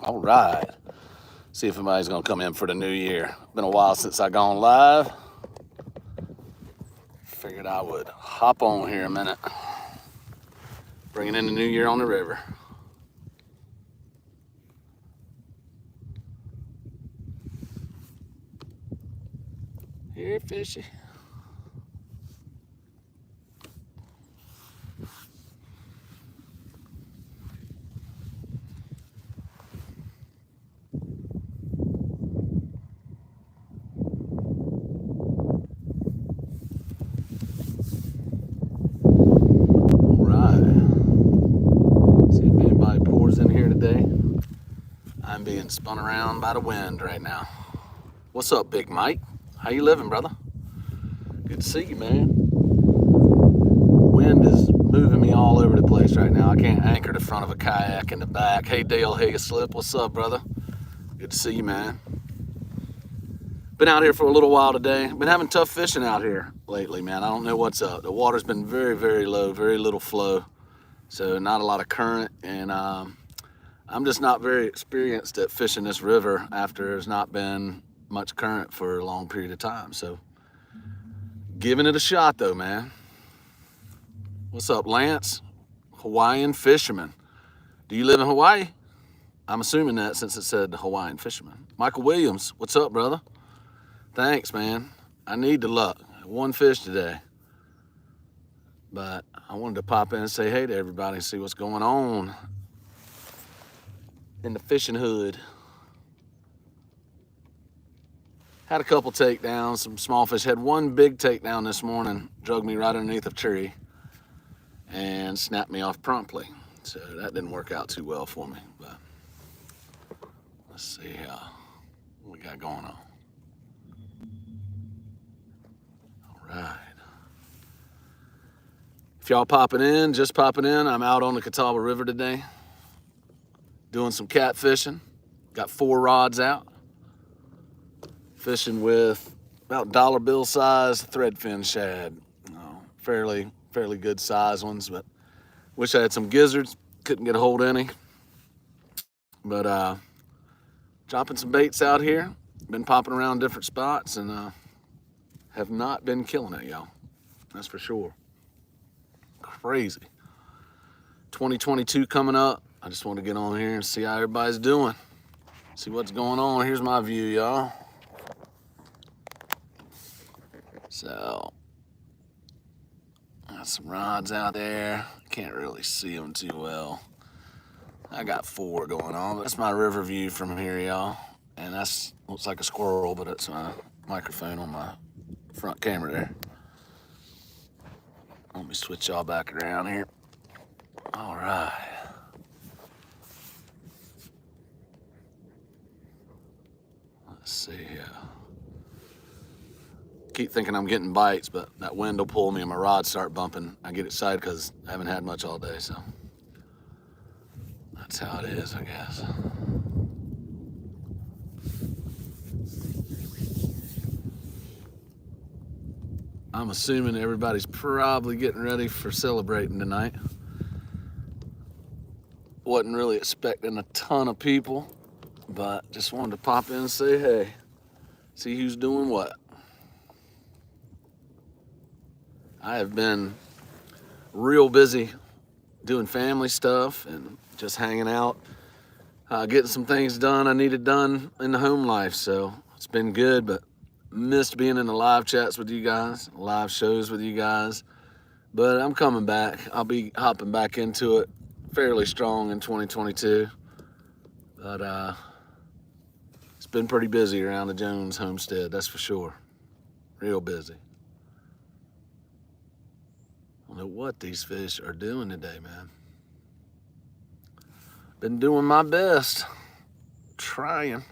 All right. See if anybody's going to come in for the new year. Been a while since I gone live. Figured I would hop on here a minute. Bringing in the new year on the river. Here, fishy. I'm being spun around by the wind right now. What's up, Big Mike? How you living, brother? Good to see you, man. Wind is moving me all over the place right now. I can't anchor the front of a kayak in the back. Hey, Dale Higginslip, what's up, brother? Good to see you, man. Been out here for a little while today. Been having tough fishing out here lately, man. I don't know what's up. The water's been very, very low, very little flow. So not a lot of current, and I'm just not very experienced at fishing this river after there's not been much current for a long period of time. So giving it a shot though, man. What's up, Lance? Hawaiian fisherman. Do you live in Hawaii? I'm assuming that since it said Hawaiian fisherman. Michael Williams, what's up, brother? Thanks, man. I need the luck. One fish today. But I wanted to pop in and say hey to everybody and see what's going on in the fishing hood. Had a couple takedowns, some small fish. Had one big takedown this morning, drug me right underneath a tree and snapped me off promptly. So that didn't work out too well for me, but let's see what we got going on. All right. If y'all just popping in, I'm out on the Catawba River today, doing some catfishing. Got 4 rods out. Fishing with about dollar bill size threadfin shad. Fairly good size ones, but wish I had some gizzards. Couldn't get a hold of any. But dropping some baits out here. Been popping around different spots and have not been killing it, y'all. That's for sure. Crazy. 2022 coming up. I just want to get on here and see how everybody's doing. See what's going on. Here's my view, y'all. So, got some rods out there. Can't really see them too well. I got 4 going on. That's my river view from here, y'all. And that's looks like a squirrel, but it's my microphone on my front camera there. Let me switch y'all back around here. All right. Let's see here. Keep thinking I'm getting bites, but that wind will pull me and my rods start bumping. I get excited because I haven't had much all day, so that's how it is, I guess. I'm assuming everybody's probably getting ready for celebrating tonight. Wasn't really expecting a ton of people, but just wanted to pop in and say hey, see who's doing what. I have been real busy doing family stuff and just hanging out, getting some things done I needed done in the home life. So it's been good, but missed being in the live chats with you guys, live shows with you guys. But I'm coming back. I'll be hopping back into it fairly strong in 2022. But it's been pretty busy around the Jones homestead, that's for sure. Real busy. I don't know what these fish are doing today, man. Been doing my best. Trying.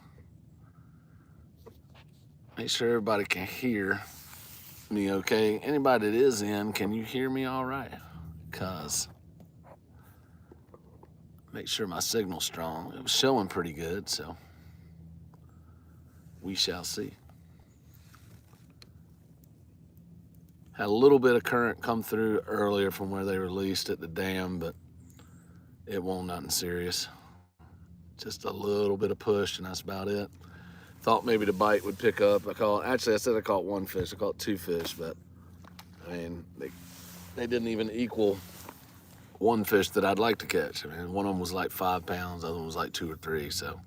Make sure everybody can hear me okay. Anybody that is in, can you hear me all right? Because make sure my signal's strong. It was showing pretty good, so we shall see. Had a little bit of current come through earlier from where they released at the dam, but it won't nothing serious. Just a little bit of push, and that's about it. Thought maybe the bite would pick up. I said I caught one fish. I caught two fish, but I mean, they didn't even equal one fish that I'd like to catch. I mean, one of them was like 5 pounds, the other one was like 2 or 3. So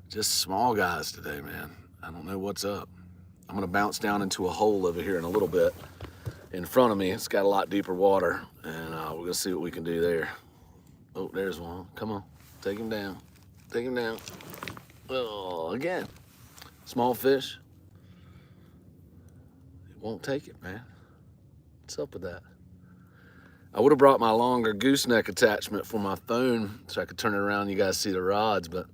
just small guys today, man. I don't know what's up. I'm gonna bounce down into a hole over here in a little bit. In front of me, it's got a lot deeper water, and we're gonna see what we can do there. Oh, there's one. Come on, take him down. Take him down. Oh, again, small fish. It won't take it, man. What's up with that? I would have brought my longer gooseneck attachment for my phone so I could turn it around and you guys see the rods, but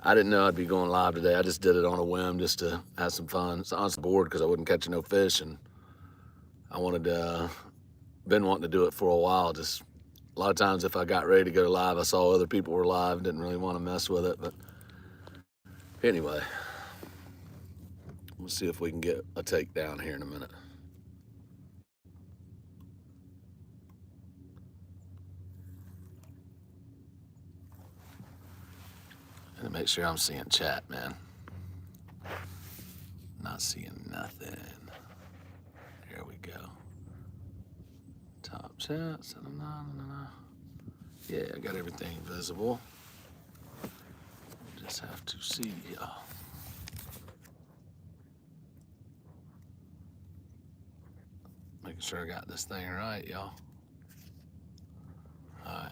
I didn't know I'd be going live today. I just did it on a whim just to have some fun. So I was bored because I wasn't catching no fish, and I been wanting to do it for a while. Just a lot of times if I got ready to go live, I saw other people were live, didn't really want to mess with it. But anyway, we'll see if we can get a takedown here in a minute. And make sure I'm seeing chat, man. Not seeing nothing. Here we go. Top chat. Yeah, I got everything visible. Just have to see. Making sure I got this thing right, y'all. All right.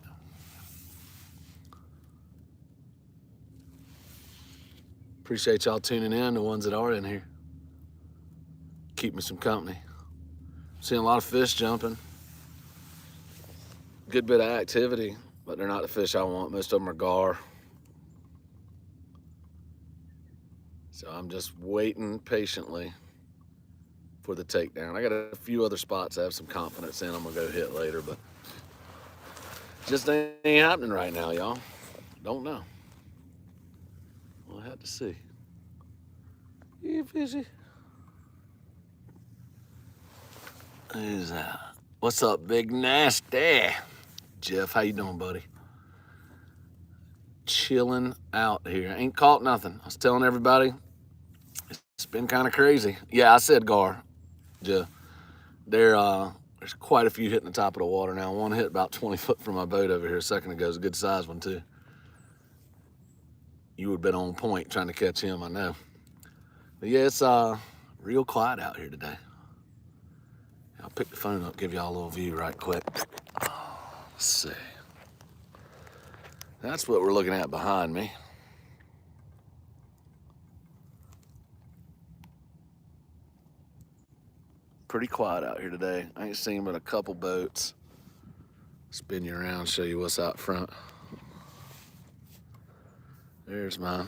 Appreciate y'all tuning in, the ones that are in here. Keep me some company. Seeing a lot of fish jumping. Good bit of activity, but they're not the fish I want. Most of them are gar. So I'm just waiting patiently for the takedown. I got a few other spots I have some confidence in I'm gonna go hit later, but just ain't happening right now, y'all. Don't know. We'll have to see. You fishy? Who's that? What's up, Big Nasty? Jeff, how you doing, buddy? Chilling out here. Ain't caught nothing. I was telling everybody, it's been kind of crazy. Yeah, I said gar. Jeff. There's quite a few hitting the top of the water now. One hit about 20 foot from my boat over here a second ago. It's a good size one, too. You would have been on point trying to catch him, I know. But yeah, it's real quiet out here today. I'll pick the phone up, give y'all a little view right quick. Let's see. That's what we're looking at behind me. Pretty quiet out here today. I ain't seen but a couple boats. Spin you around, show you what's out front. There's my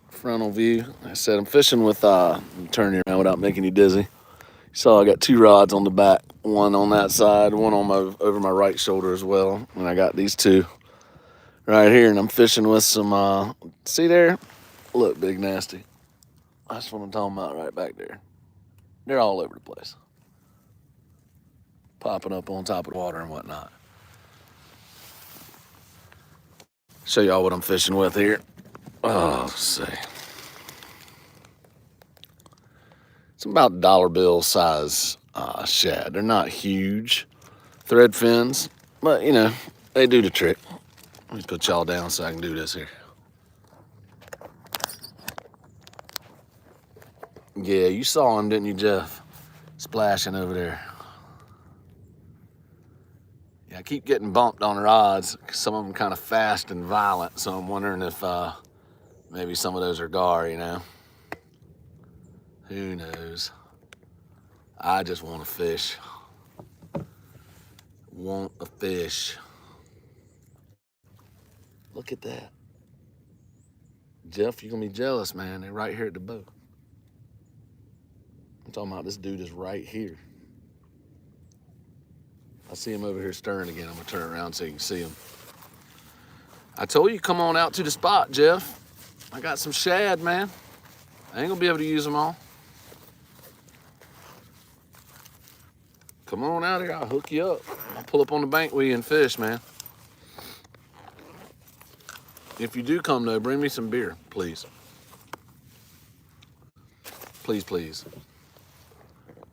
frontal view. Like I said, I'm fishing with, turn you around without making you dizzy. You saw I got 2 rods on the back, one on that side, one on over my right shoulder as well. And I got these 2 right here, and I'm fishing with some, see there? Look, Big Nasty. That's what I'm talking about right back there. They're all over the place. Popping up on top of the water and whatnot. Show y'all what I'm fishing with here. Oh, let's see. It's about dollar bill size shad. They're not huge thread fins, but you know, they do the trick. Let me put y'all down so I can do this here. Yeah, you saw him, didn't you, Jeff? Splashing over there. Yeah, I keep getting bumped on rods. Some of them kind of fast and violent, so I'm wondering if maybe some of those are gar, you know? Who knows? I just want to fish. Want a fish. Look at that. Jeff, you're going to be jealous, man. They're right here at the boat. I'm talking about this dude is right here. I see him over here stirring again. I'm going to turn around so you can see him. I told you, come on out to the spot, Jeff. I got some shad, man. I ain't going to be able to use them all. Come on out here. I'll hook you up. I'll pull up on the bank with you and fish, man. If you do come though, bring me some beer, please. Please, please.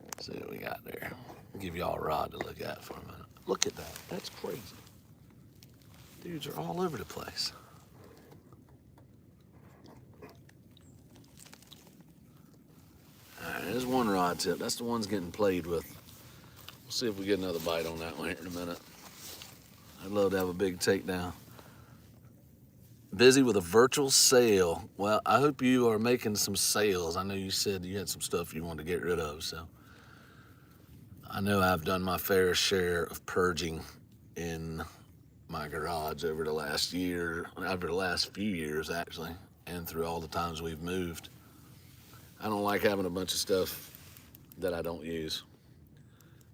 Let's see what we got there. I'll give y'all a rod to look at for a minute. Look at that. That's crazy. Dudes are all over the place. All right, there's one rod tip. That's the one's getting played with. We'll see if we get another bite on that one here in a minute. I'd love to have a big takedown. Busy with a virtual sale. Well, I hope you are making some sales. I know you said you had some stuff you wanted to get rid of, so I know I've done my fair share of purging in my garage over the last year, over the last few years actually, and through all the times we've moved. I don't like having a bunch of stuff that I don't use.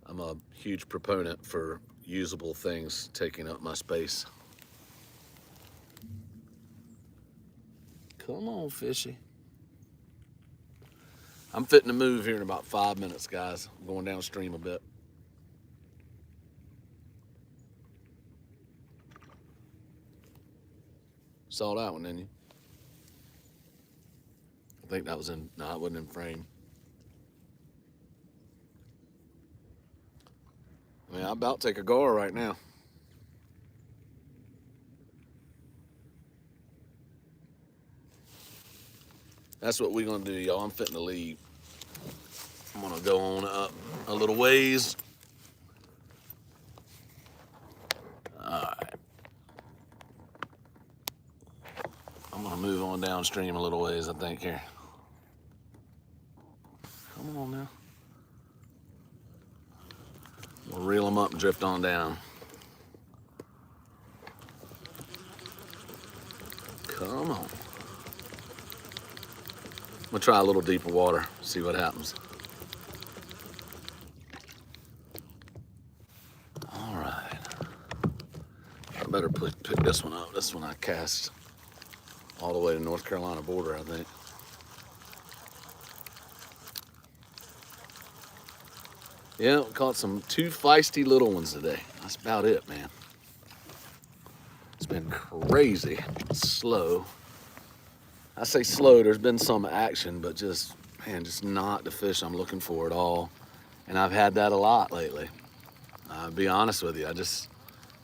I'm a huge proponent for usable things taking up my space. Come on, fishy. I'm fitting to move here in about 5 minutes, guys. I'm going downstream a bit. Saw that one, didn't you? I think that was in, no, it wasn't in frame. I mean, I'm about to take a gar right now. That's what we're gonna do, y'all. I'm fitting to leave. I'm gonna go on up a little ways. All right. I'm gonna move on downstream a little ways, I think, here. Come on now. We'll reel them up and drift on down. Come on. I'm gonna try a little deeper water, see what happens. All right. I better pick this one up. This one I cast all the way to North Carolina border, I think. Yeah, caught two feisty little ones today. That's about it, man. It's been crazy slow. I say slow, there's been some action, but just not the fish I'm looking for at all. And I've had that a lot lately. I'll be honest with you, I just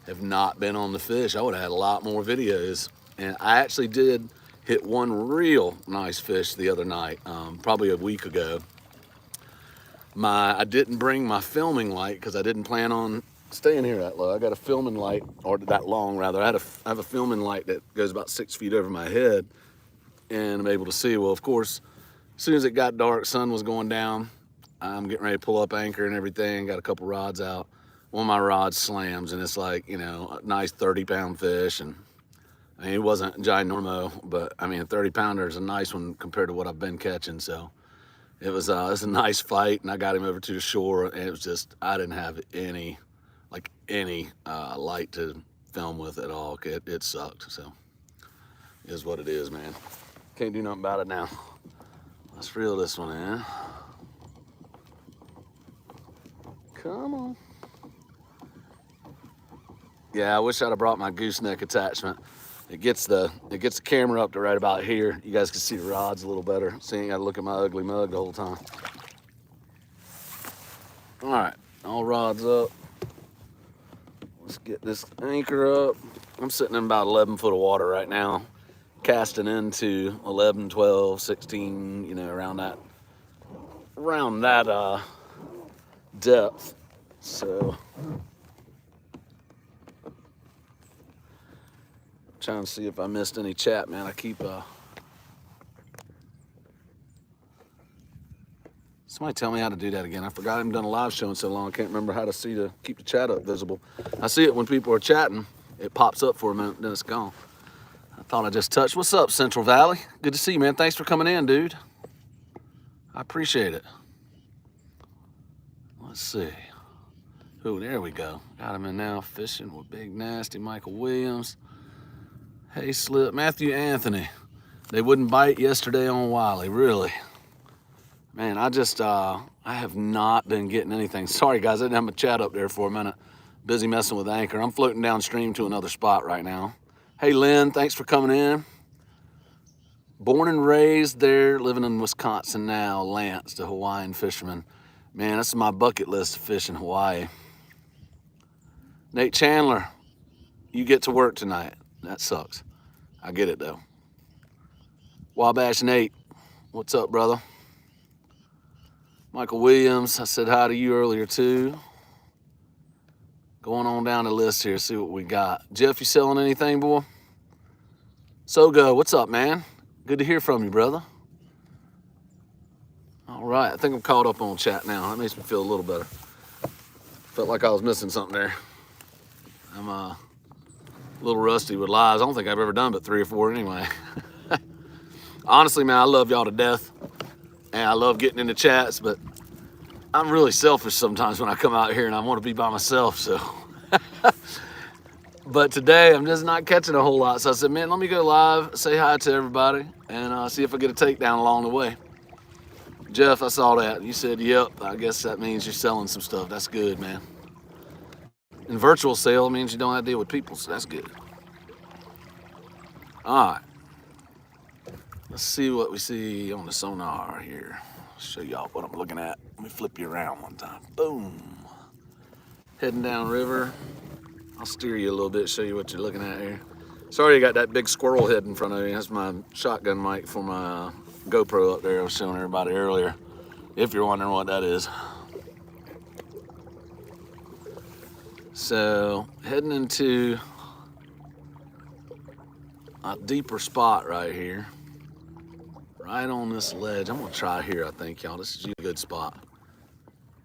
have not been on the fish. I would have had a lot more videos. And I actually did hit one real nice fish the other night, probably a week ago. I didn't bring my filming light because I didn't plan on staying here that low. I got a filming light, or that long rather. I have a filming light that goes about 6 feet over my head, and I'm able to see. Well, of course, as soon as it got dark, sun was going down. I'm getting ready to pull up anchor and everything. Got a couple rods out. One of my rods slams, and it's like, you know, a nice 30-pound fish. And I mean, it wasn't ginormo, but I mean, a 30-pounder is a nice one compared to what I've been catching. So it was a nice fight, and I got him over to the shore, and it was just, I didn't have any light to film with at all. It sucked. So it is what it is, man. Can't do nothing about it now. Let's reel this one in. Come on. Yeah, I wish I'd have brought my gooseneck attachment. It gets the camera up to right about here. You guys can see the rods a little better. So you ain't gotta look at my ugly mug the whole time. All right, all rods up. Let's get this anchor up. I'm sitting in about 11 foot of water right now, casting into 11, 12, 16, you know, around that depth. So trying to see if I missed any chat, man. I keep somebody tell me how to do that again. I forgot I haven't done a live show in so long. I can't remember how to keep the chat up visible. I see it when people are chatting. It pops up for a minute, then it's gone. I thought I just touched. What's up, Central Valley? Good to see you, man. Thanks for coming in, dude. I appreciate it. Let's see. Oh, there we go. Got him in now, fishing with Big Nasty Michael Williams. Hey, Slip. Matthew Anthony. They wouldn't bite yesterday on Wiley, really. Man, I have not been getting anything. Sorry, guys, I didn't have my chat up there for a minute. Busy messing with anchor. I'm floating downstream to another spot right now. Hey, Lynn, thanks for coming in. Born and raised there, living in Wisconsin now. Lance, the Hawaiian fisherman. Man, this is my bucket list to fish in Hawaii. Nate Chandler, you get to work tonight. That sucks. I get it, though. Wabash Nate, what's up, brother? Michael Williams, I said hi to you earlier, too. Going on down the list here, see what we got. Jeff, you selling anything, boy? Sogo, what's up, man? Good to hear from you, brother. All right, I think I'm caught up on chat now. That makes me feel a little better. Felt like I was missing something there. I'm a little rusty with lives. I don't think I've ever done but 3 or 4 anyway. Honestly, man, I love y'all to death. And I love getting into chats, but I'm really selfish sometimes when I come out here and I want to be by myself, so. But today, I'm just not catching a whole lot. So I said, man, let me go live, say hi to everybody, and see if I get a takedown along the way. Jeff, I saw that. You said, yep, I guess that means you're selling some stuff. That's good, man. And virtual sale means you don't have to deal with people, so that's good. All right. Let's see what we see on the sonar here. I'll show y'all what I'm looking at. Let me flip you around one time. Boom. Heading down river. I'll steer you a little bit, show you what you're looking at here. Sorry you got that big squirrel head in front of you. That's my shotgun mic for my GoPro up there I was showing everybody earlier, if you're wondering what that is. So, heading into a deeper spot right here. Right on this ledge. I'm gonna try here, I think, y'all. This is a good spot.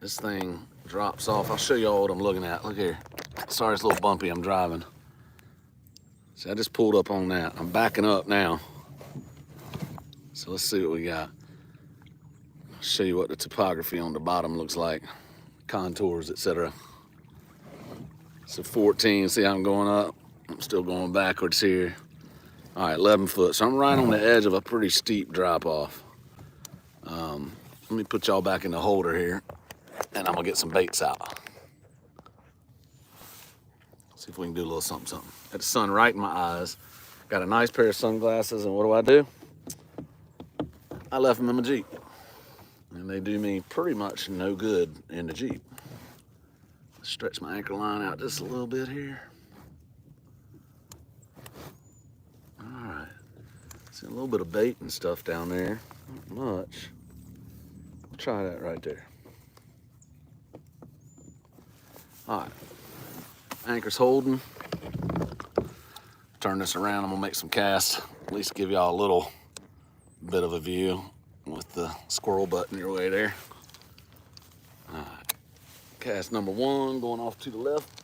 This thing drops off. I'll show y'all what I'm looking at. Look here. Sorry, it's a little bumpy. I'm driving. See, I just pulled up on that. I'm backing up now. So let's see what we got. I'll show you what the topography on the bottom looks like. Contours, etc. So 14, see how I'm going up? I'm still going backwards here. All right, 11 foot. So I'm right on the edge of a pretty steep drop off. Let me put y'all back in the holder here, and I'm gonna get some baits out. See if we can do a little something, something. Got the sun right in my eyes. Got a nice pair of sunglasses, and what do? I left them in my Jeep. And they do me pretty much no good in the Jeep. Stretch my anchor line out just a little bit here. All right. See a little bit of bait and stuff down there. Not much. Try that right there. All right. Anchor's holding. Turn this around. I'm gonna make some casts. At least give y'all a little bit of a view with the squirrel butt in your way there. All right. Cast number 1 going off to the left.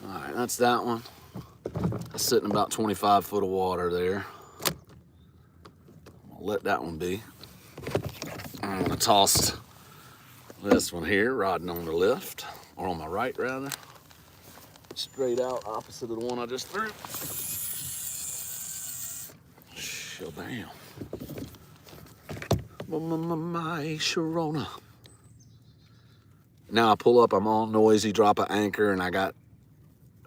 All right, that's that one. That's sitting about 25 foot of water there. I'll let that one be. I'm gonna toss this one here, riding on the left, or on my right rather. Straight out, opposite of the one I just threw. Shabam. My Sharona. Now I pull up, I'm all noisy, drop an anchor, and I got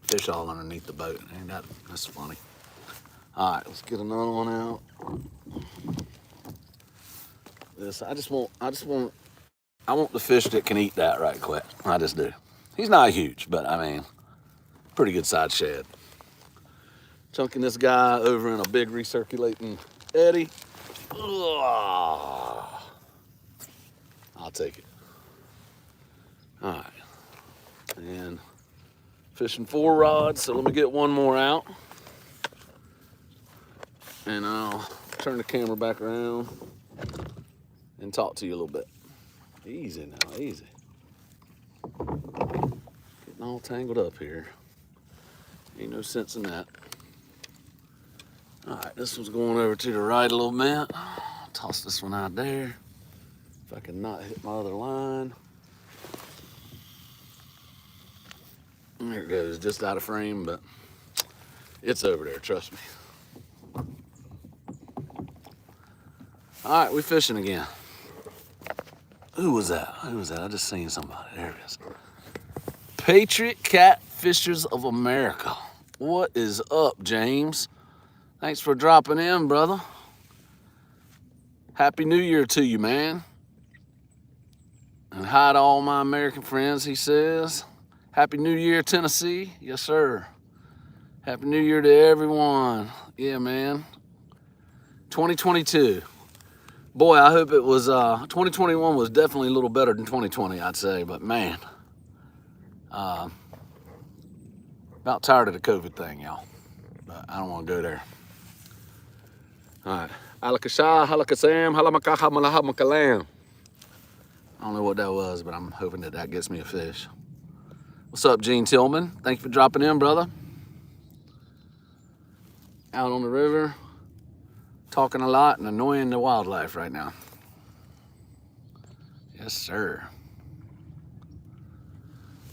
fish all underneath the boat. Ain't that's funny. All right, let's get another one out. This, I want the fish that can eat that right quick. I just do. He's not huge, but I mean, pretty good sized shad. Chunking this guy over in a big recirculating eddy. Ugh. I'll take it. All right. And fishing 4 rods, so let me get one more out. And I'll turn the camera back around and talk to you a little bit. Easy now, easy. Getting all tangled up here. Ain't no sense in that. All right, this one's going over to the right a little bit. Toss this one out there. If I can not hit my other line. There it goes, just out of frame, but it's over there, trust me. All right, we fishing again. Who was that? Who was that? I just seen somebody. There it is. Patriot Catfishers of America. What is up, James? Thanks for dropping in, brother. Happy New Year to you, man. And hi to all my American friends, he says. Happy New Year, Tennessee. Yes, sir. Happy New Year to everyone. Yeah, man. 2022. Boy, I hope it was, 2021 was definitely a little better than 2020, I'd say. But, man, about tired of the COVID thing, y'all. But I don't want to go there. All right. Alakasha, halakasam, halamakaha, malahamakalam. I don't know what that was, but I'm hoping that gets me a fish. What's up, Gene Tillman? Thank you for dropping in, brother. Out on the river, talking a lot and annoying the wildlife right now. Yes, sir.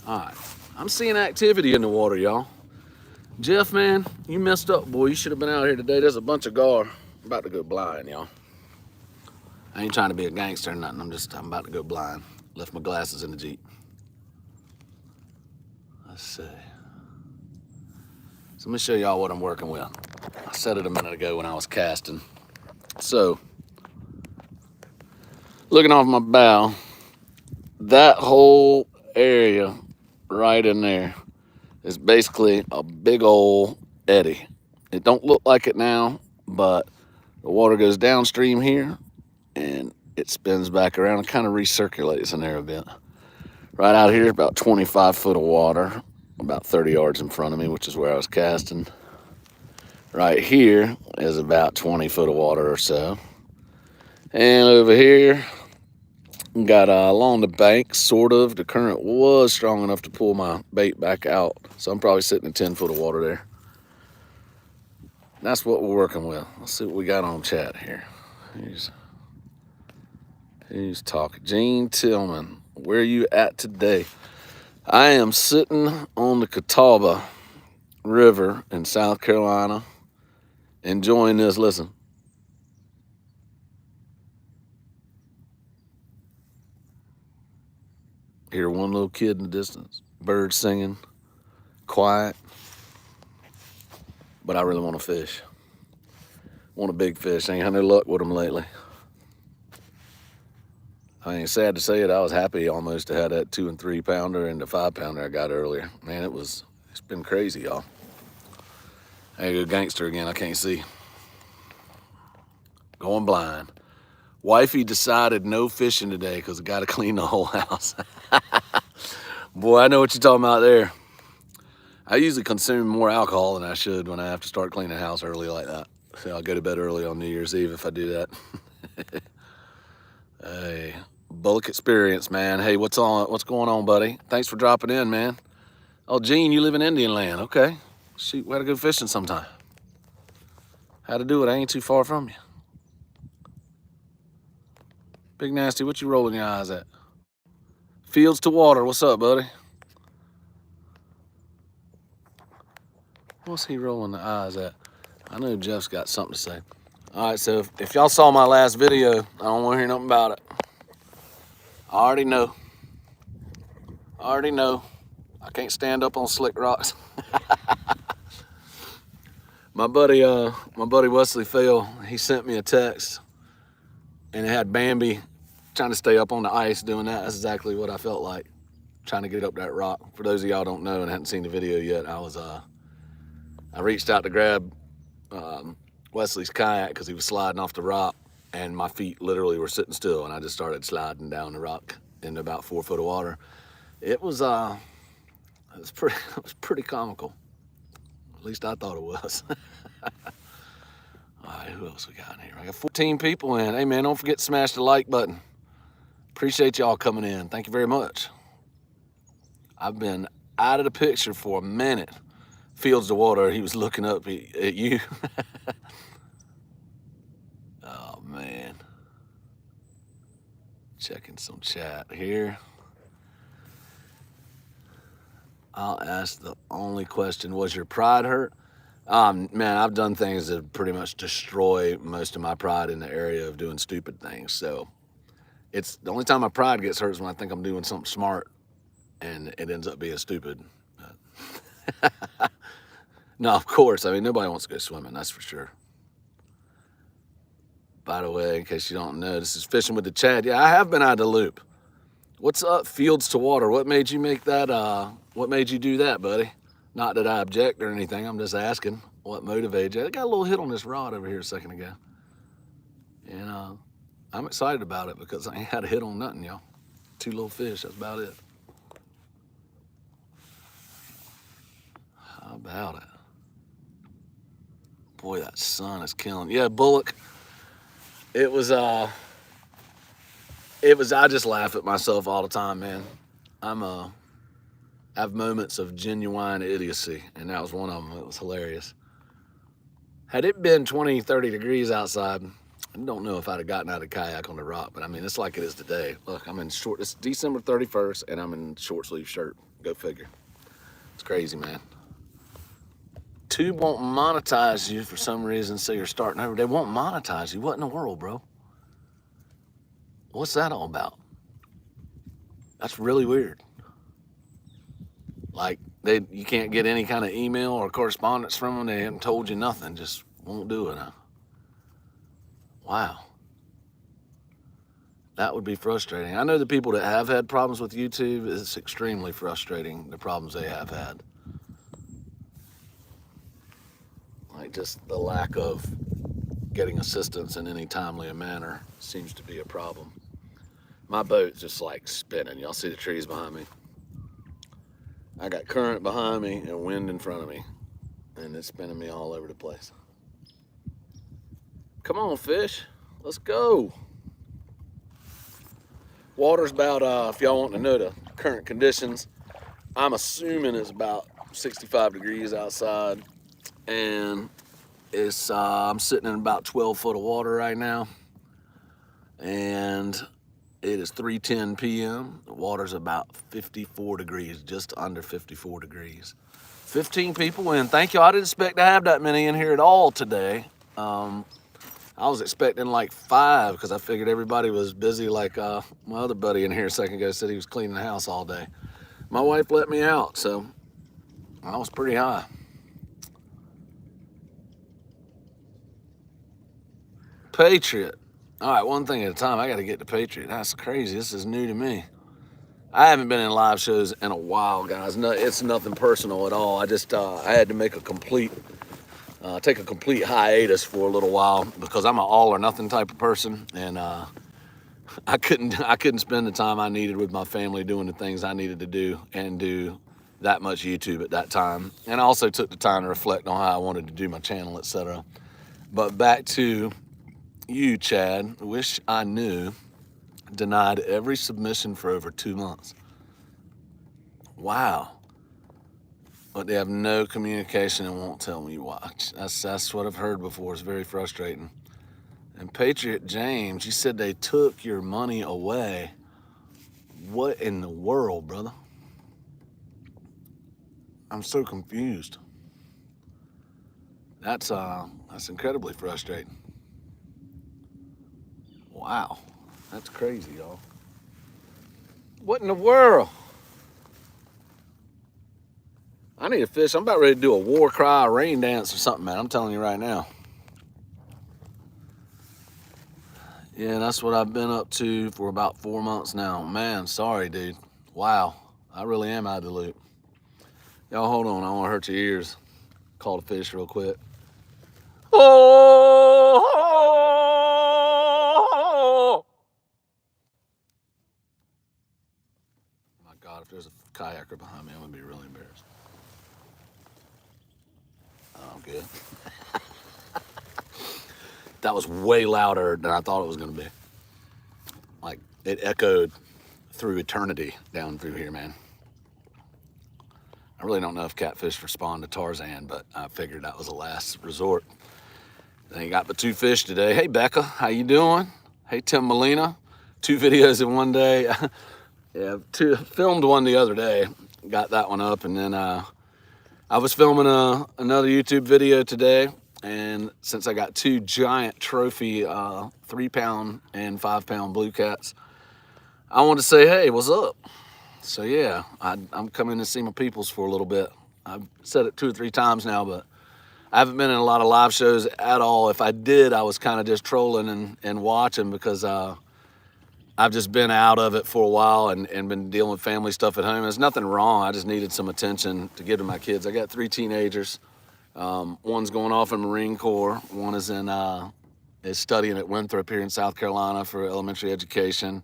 All right. I'm seeing activity in the water, y'all. Jeff, man, you messed up, boy. You should have been out here today. There's a bunch of gar. I'm about to go blind, y'all. I ain't trying to be a gangster or nothing. I'm about to go blind. Left my glasses in the Jeep. Let's see. So let me show y'all what I'm working with. I said it a minute ago when I was casting. So, looking off my bow, that whole area right in there is basically a big old eddy. It don't look like it now, but the water goes downstream here and it spins back around and kind of recirculates in there a bit. Right out here, about 25 foot of water, about 30 yards in front of me, which is where I was casting. Right here is about 20 foot of water or so. And over here, got along the bank, sort of. The current was strong enough to pull my bait back out. So I'm probably sitting in 10 foot of water there. That's what we're working with. Let's see what we got on chat here. Who's talking? Gene Tillman, where are you at today? I am sitting on the Catawba River in South Carolina, enjoying this. Listen. Hear one little kid in the distance, birds singing, quiet. But I really want to fish. Want a big fish. Ain't had no luck with them lately. I mean, sad to say it, I was happy almost to have that 2 and 3 pounder and the 5 pounder I got earlier. Man, it's been crazy, y'all. There you go, gangster again. I can't see. Going blind. Wifey decided no fishing today because I got to clean the whole house. Boy, I know what you're talking about there. I usually consume more alcohol than I should when I have to start cleaning the house early like that. So I'll go to bed early on New Year's Eve if I do that. Hey, Bullock Experience, man. Hey, what's going on, buddy? Thanks for dropping in, man. Oh, Gene, you live in Indian Land. Okay. Shoot, we gotta go fishing sometime. How to do it? I ain't too far from you. Big Nasty, what you rolling your eyes at? Fields to Water, what's up, buddy? What's he rolling the eyes at? I know Jeff's got something to say. All right, so if y'all saw my last video, I don't want to hear nothing about it. I already know. I can't stand up on slick rocks. My buddy Wesley Phil, he sent me a text, and it had Bambi trying to stay up on the ice doing that. That's exactly what I felt like, trying to get up that rock. For those of y'all don't know and haven't seen the video yet, I reached out to grab Wesley's kayak because he was sliding off the rock, and my feet literally were sitting still, and I just started sliding down the rock into about 4 foot of water. It was pretty comical. At least I thought it was. All right, who else we got in here? I got 14 people in. Hey, man, don't forget to smash the like button. Appreciate y'all coming in. Thank you very much. I've been out of the picture for a minute. Fields to Water, he was looking up at you. Oh, man. Checking some chat here. I'll ask the only question, was your pride hurt? Man, I've done things that pretty much destroy most of my pride in the area of doing stupid things. So it's the only time my pride gets hurt is when I think I'm doing something smart and it ends up being stupid. No, of course. I mean, nobody wants to go swimming, that's for sure. By the way, in case you don't know, this is Fishing with the Chad. Yeah, I have been out of the loop. What's up, Fields to Water? What made you make that? What made you do that, buddy? Not that I object or anything. I'm just asking what motivated you. I got a little hit on this rod over here a second ago. And I'm excited about it because I ain't had a hit on nothing, y'all. 2 little fish, that's about it. How about it? Boy, that sun is killing. Yeah, Bullock. It was, I just laugh at myself all the time, man. I have moments of genuine idiocy, and that was one of them. It was hilarious. Had it been 20, 30 degrees outside, I don't know if I'd have gotten out of the kayak on the rock, but I mean, it's like it is today. Look, I'm in short, it's December 31st, and I'm in short sleeve shirt. Go figure. It's crazy, man. Tube won't monetize you for some reason, so you're starting over. They won't monetize you. What in the world, bro? What's that all about? That's really weird. Like, you can't get any kind of email or correspondence from them. They haven't told you nothing. Just won't do it, huh? Wow. That would be frustrating. I know the people that have had problems with YouTube, it's extremely frustrating, the problems they have had. Like, just the lack of getting assistance in any timely manner seems to be a problem. My boat's just like spinning. Y'all see the trees behind me? I got current behind me and wind in front of me, and it's spinning me all over the place. Come on, fish, let's go. Water's about, if y'all want to know the current conditions, I'm assuming it's about 65 degrees outside, and it's I'm sitting in about 12 foot of water right now, and it is 3:10 p.m. The water's about 54 degrees, just under 54 degrees. 15 people in. Thank you. I didn't expect to have that many in here at all today. I was expecting like 5 because I figured everybody was busy. Like my other buddy in here a second ago said he was cleaning the house all day. My wife let me out, so I was pretty high. Patriot. All right, one thing at a time. I got to get to Patriot. That's crazy. This is new to me. I haven't been in live shows in a while, guys. No, it's nothing personal at all. I just I had to make take a complete hiatus for a little while because I'm an all or nothing type of person, and I couldn't spend the time I needed with my family doing the things I needed to do and do that much YouTube at that time. And I also took the time to reflect on how I wanted to do my channel, etc. But back to you, Chad. Wish I knew. Denied every submission for over 2 months. Wow. But they have no communication and won't tell me why. That's what I've heard before. It's very frustrating. And Patriot James, you said they took your money away. What in the world, brother? I'm so confused. That's incredibly frustrating. Wow, that's crazy, y'all. What in the world? I need a fish. I'm about ready to do a war cry, rain dance or something, man. I'm telling you right now. Yeah, that's what I've been up to for about 4 months now. Man, sorry, dude. Wow, I really am out of the loop. Y'all hold on, I don't want to hurt your ears. Call the fish real quick. Oh! My God, if there's a kayaker behind me, I'm gonna be really embarrassed. Oh, good. That was way louder than I thought it was gonna be. Like, it echoed through eternity down through here, man. I really don't know if catfish respond to Tarzan, but I figured that was a last resort. Then you got the 2 fish today. Hey, Becca, how you doing? Hey, Tim Molina. 2 videos in one day. Yeah, filmed one the other day. Got that one up, and then I was filming another YouTube video today, and since I got 2 giant trophy 3-pound and 5-pound blue cats, I wanted to say, hey, what's up? So yeah, I'm coming to see my peoples for a little bit. I've said it 2 or 3 times now, but I haven't been in a lot of live shows at all. If I did, I was kind of just trolling and watching because I've just been out of it for a while and been dealing with family stuff at home. There's nothing wrong. I just needed some attention to give to my kids. I got 3 teenagers. One's going off in Marine Corps. One is studying at Winthrop here in South Carolina for elementary education,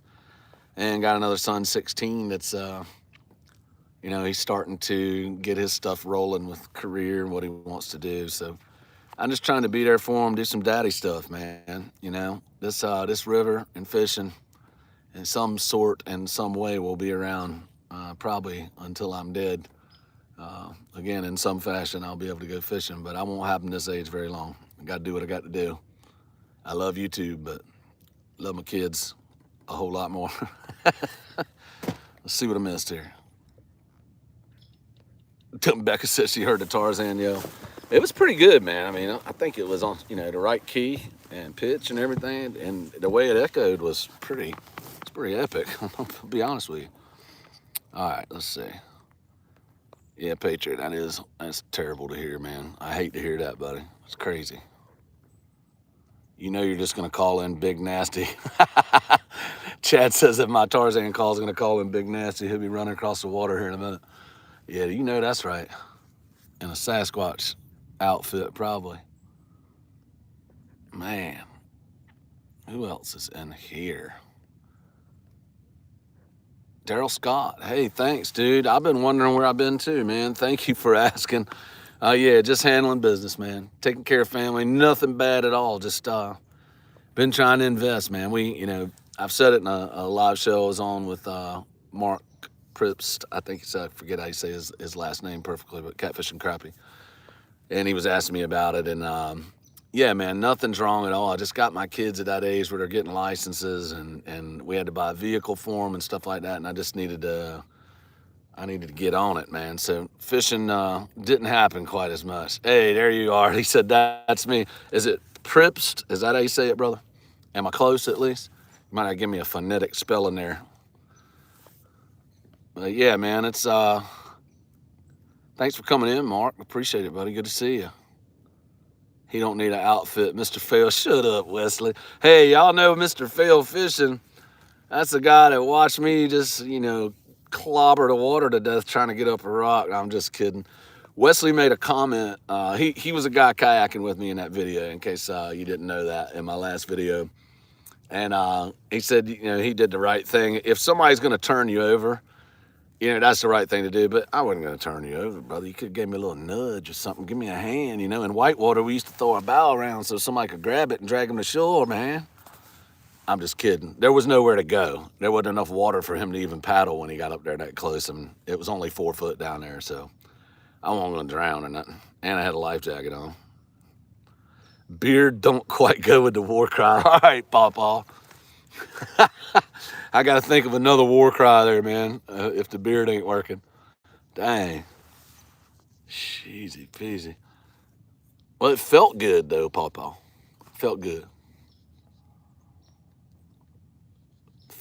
and got another son, 16, that's he's starting to get his stuff rolling with career and what he wants to do. So I'm just trying to be there for him, do some daddy stuff, man. This river and fishing in some sort and some way will be around probably until I'm dead. Again, in some fashion, I'll be able to go fishing, but I won't have them this age very long. I got to do what I got to do. I love YouTube, but love my kids a whole lot more. Let's see what I missed here. Becca said she heard the Tarzan yell. It was pretty good, man. I mean, I think it was on, the right key and pitch and everything, and the way it echoed was pretty epic. I'll be honest with you. All right, let's see. Yeah, Patriot, that's terrible to hear, man. I hate to hear that, buddy. It's crazy. You're just gonna call in Big Nasty. Chad says if my Tarzan call is gonna call in Big Nasty, he'll be running across the water here in a minute. Yeah, that's right. In a Sasquatch outfit, probably. Man, who else is in here? Daryl Scott. Hey, thanks, dude. I've been wondering where I've been too, man. Thank you for asking. Yeah, just handling business, man. Taking care of family. Nothing bad at all. Just been trying to invest, man. I've said it in a live show I was on with Mark Pripst. I think I forget how you say his last name perfectly, but Catfish and Crappie. And he was asking me about it, and yeah, man, nothing's wrong at all. I just got my kids at that age where they're getting licenses, and we had to buy a vehicle for them and stuff like that, and I just needed to get on it, man. So fishing didn't happen quite as much. Hey, there you are. He said, that's me. Is it Pripst? Is that how you say it, brother? Am I close at least? You might have give me a phonetic spelling there. But yeah, man, it's thanks for coming in, Mark. Appreciate it, buddy. Good to see you. He don't need an outfit, Mr. Fail. Shut up, Wesley. Hey, y'all know Mr. Fail Fishing. That's the guy that watched me just, clobber the water to death trying to get up a rock. I'm just kidding. Wesley made a comment. He was a guy kayaking with me in that video, in case you didn't know that in my last video. And he said, he did the right thing. If somebody's going to turn you over, that's the right thing to do, but I wasn't going to turn you over, brother. You could have gave me a little nudge or something. Give me a hand, In whitewater, we used to throw a bow around so somebody could grab it and drag him to shore, man. I'm just kidding. There was nowhere to go. There wasn't enough water for him to even paddle when he got up there that close, and it was only 4 foot down there, so I wasn't going to drown or nothing. And I had a life jacket on. Beard don't quite go with the war cry. All right, Pawpaw. I got to think of another war cry there, man, if the beard ain't working. Dang. Easy peasy. Well, it felt good, though, Pawpaw. Felt good.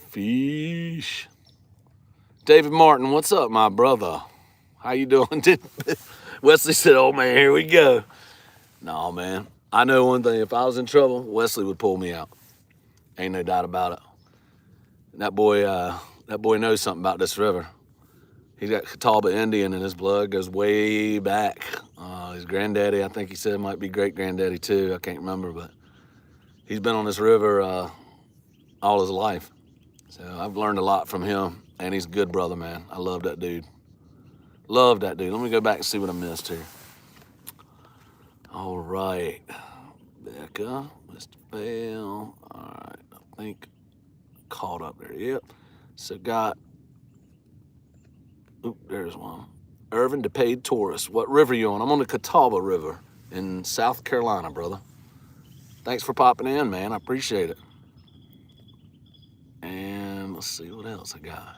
Fish. David Martin, what's up, my brother? How you doing? Wesley said, oh, man, here we go. No, man. I know one thing. If I was in trouble, Wesley would pull me out. Ain't no doubt about it. And that boy knows something about this river. He's got Catawba Indian in his blood, goes way back. His granddaddy, I think he said, might be great-granddaddy too. I can't remember, but he's been on this river all his life. So I've learned a lot from him, and he's a good brother, man. I love that dude. Love that dude. Let me go back and see what I missed here. All right. Becca, Mr. Bell. All right, I think caught up there. Yep. So got, there's one. Irvin DePaid Tourist. What river you on? I'm on the Catawba River in South Carolina, brother. Thanks for popping in, man. I appreciate it. And let's see what else I got.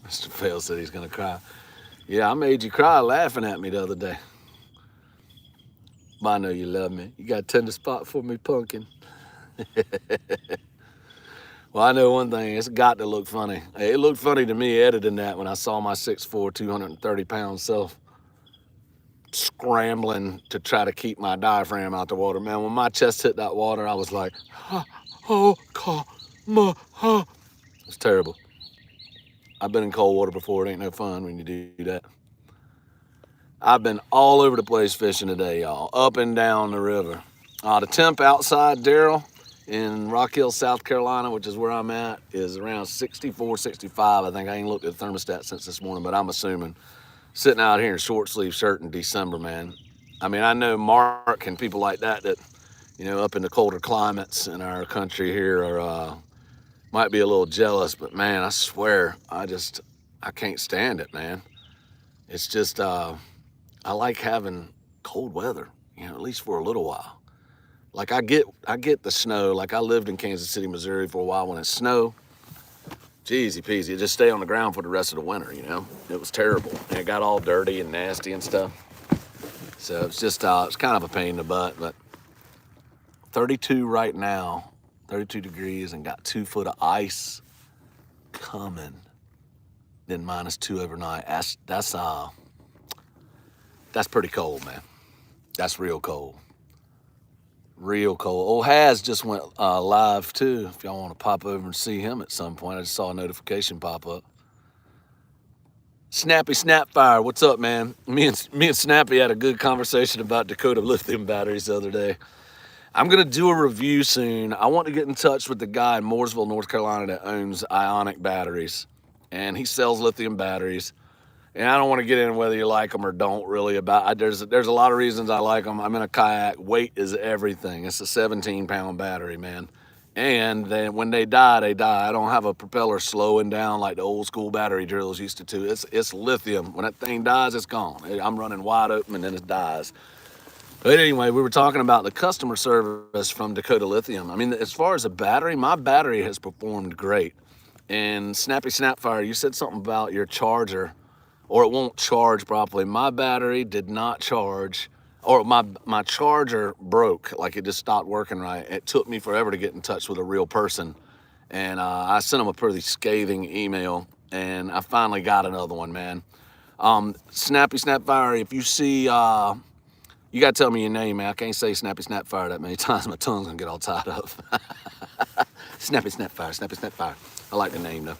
Mr. Fail said he's gonna cry. Yeah, I made you cry laughing at me the other day. But I know you love me. You got a tender spot for me, pumpkin. Well, I know one thing. It's got to look funny. It looked funny to me editing that when I saw my 6'4", 230-pound self scrambling to try to keep my diaphragm out the water. Man, when my chest hit that water, I was like, it's terrible. I've been in cold water before. It ain't no fun when you do that. I've been all over the place fishing today, y'all, up and down the river. The temp outside, Daryl, in Rock Hill, South Carolina, which is where I'm at, is around 64, 65. I think I ain't looked at the thermostat since this morning, but I'm assuming. Sitting out here in short sleeve shirt in December, man. I mean, I know Mark and people like that, up in the colder climates in our country here are, might be a little jealous, but man, I swear, I can't stand it, man. It's just, I like having cold weather, at least for a little while. Like I get the snow. Like I lived in Kansas City, Missouri for a while when it snowed. Easy peasy. It just stay on the ground for the rest of the winter, It was terrible. And it got all dirty and nasty and stuff. So it's just, it's kind of a pain in the butt, but 32 right now, 32 degrees and got 2 foot of ice coming. Then -2 overnight. That's pretty cold, man. That's real cold. Real cold. Old Haz just went live too. If y'all want to pop over and see him at some point, I just saw a notification pop up. Snappy Snapfire, what's up, man? Me and Snappy had a good conversation about Dakota lithium batteries the other day. I'm gonna do a review soon. I want to get in touch with the guy in Mooresville, North Carolina that owns Ionic batteries, and he sells lithium batteries. And I don't want to get in whether you like them or don't really there's a lot of reasons I like them. I'm in a kayak. Weight is everything. It's a 17-pound battery, man. And then when they die, they die. I don't have a propeller slowing down like the old school battery drills used to do. It's lithium. When that thing dies, it's gone. I'm running wide open and then it dies. But anyway, we were talking about the customer service from Dakota Lithium. I mean, as far as a battery, my battery has performed great. And Snappy Snapfire, you said something about your charger, or it won't charge properly. My battery did not charge, or my charger broke, like it just stopped working right. It took me forever to get in touch with a real person. And I sent them a pretty scathing email, and I finally got another one, man. Snappy Snapfire, if you see, you gotta tell me your name, man. I can't say Snappy Snapfire that many times. My tongue's gonna get all tied up. Snappy Snapfire, Snappy Snapfire. I like the name though.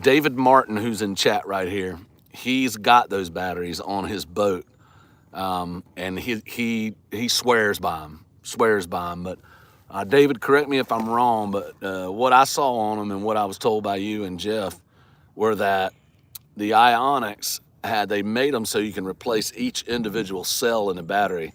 David Martin, who's in chat right here, he's got those batteries on his boat, and he swears by them. But David, correct me if I'm wrong, but what I saw on them and what I was told by you and Jeff were that the Ionics they made them so you can replace each individual cell in the battery.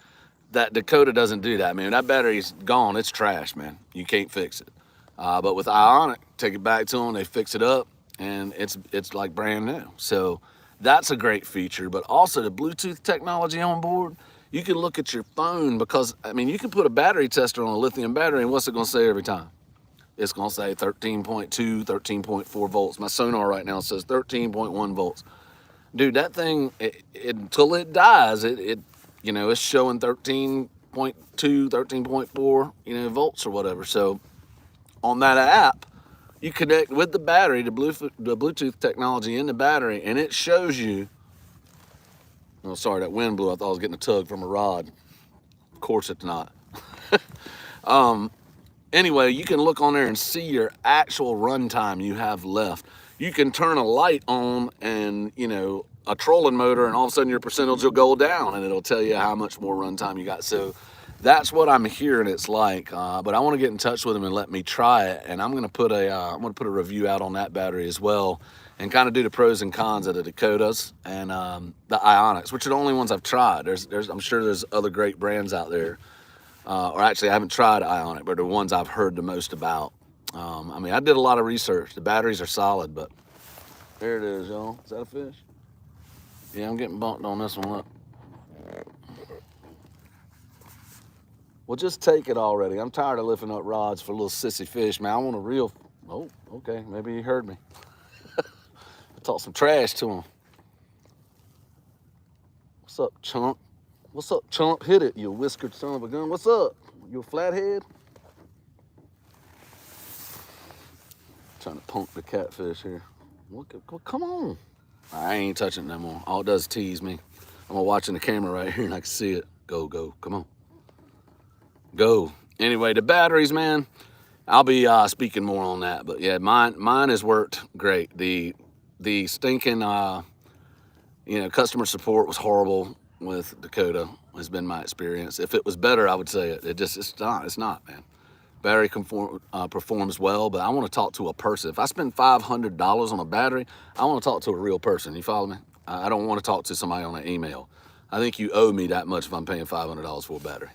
That Dakota doesn't do that, man. That battery's gone. It's trash, man. You can't fix it. But with Ionic, take it back to them, they fix it up, and it's like brand new. So that's a great feature. But also the Bluetooth technology on board, you can look at your phone because, I mean, you can put a battery tester on a lithium battery, and what's it going to say every time? It's going to say 13.2, 13.4 volts. My sonar right now says 13.1 volts. Dude, that thing, until it dies, it's showing 13.2, 13.4, volts or whatever. So on that app, you connect with the battery, the Bluetooth technology in the battery, and it shows you. Oh, sorry, that wind blew. I thought I was getting a tug from a rod. Of course it's not. Anyway, you can look on there and see your actual runtime you have left. You can turn a light on and, a trolling motor, and all of a sudden your percentage will go down, and it'll tell you how much more runtime you got. So that's what I'm hearing it's like. But I want to get in touch with them and let me try it, and I'm going to put a review out on that battery as well, and kind of do the pros and cons of the Dakotas and the Ionics, which are the only ones I've tried. I'm sure there's other great brands out there. Or actually, I haven't tried Ionic, but the ones I've heard the most about. I did a lot of research. The batteries are solid, but there it is, y'all. Is that a fish? Yeah, I'm getting bumped on this one. Look. Well, just take it already. I'm tired of lifting up rods for little sissy fish, man. I want a real. Oh, okay. Maybe he heard me. I talked some trash to him. What's up, chump? What's up, chump? Hit it, you whiskered son of a gun. What's up? You a flathead? Trying to punk the catfish here. Come on. I ain't touching it no more. All it does is tease me. I'm watching the camera right here and I can see it. Go, come on. Go. Anyway, the batteries, man, I'll be speaking more on that. But yeah, mine has worked great. The stinking, customer support was horrible with Dakota, has been my experience. If it was better, I would say it. It's not, man. Battery performs well, but I want to talk to a person. If I spend $500 on a battery, I want to talk to a real person. You follow me? I don't want to talk to somebody on an email. I think you owe me that much if I'm paying $500 for a battery.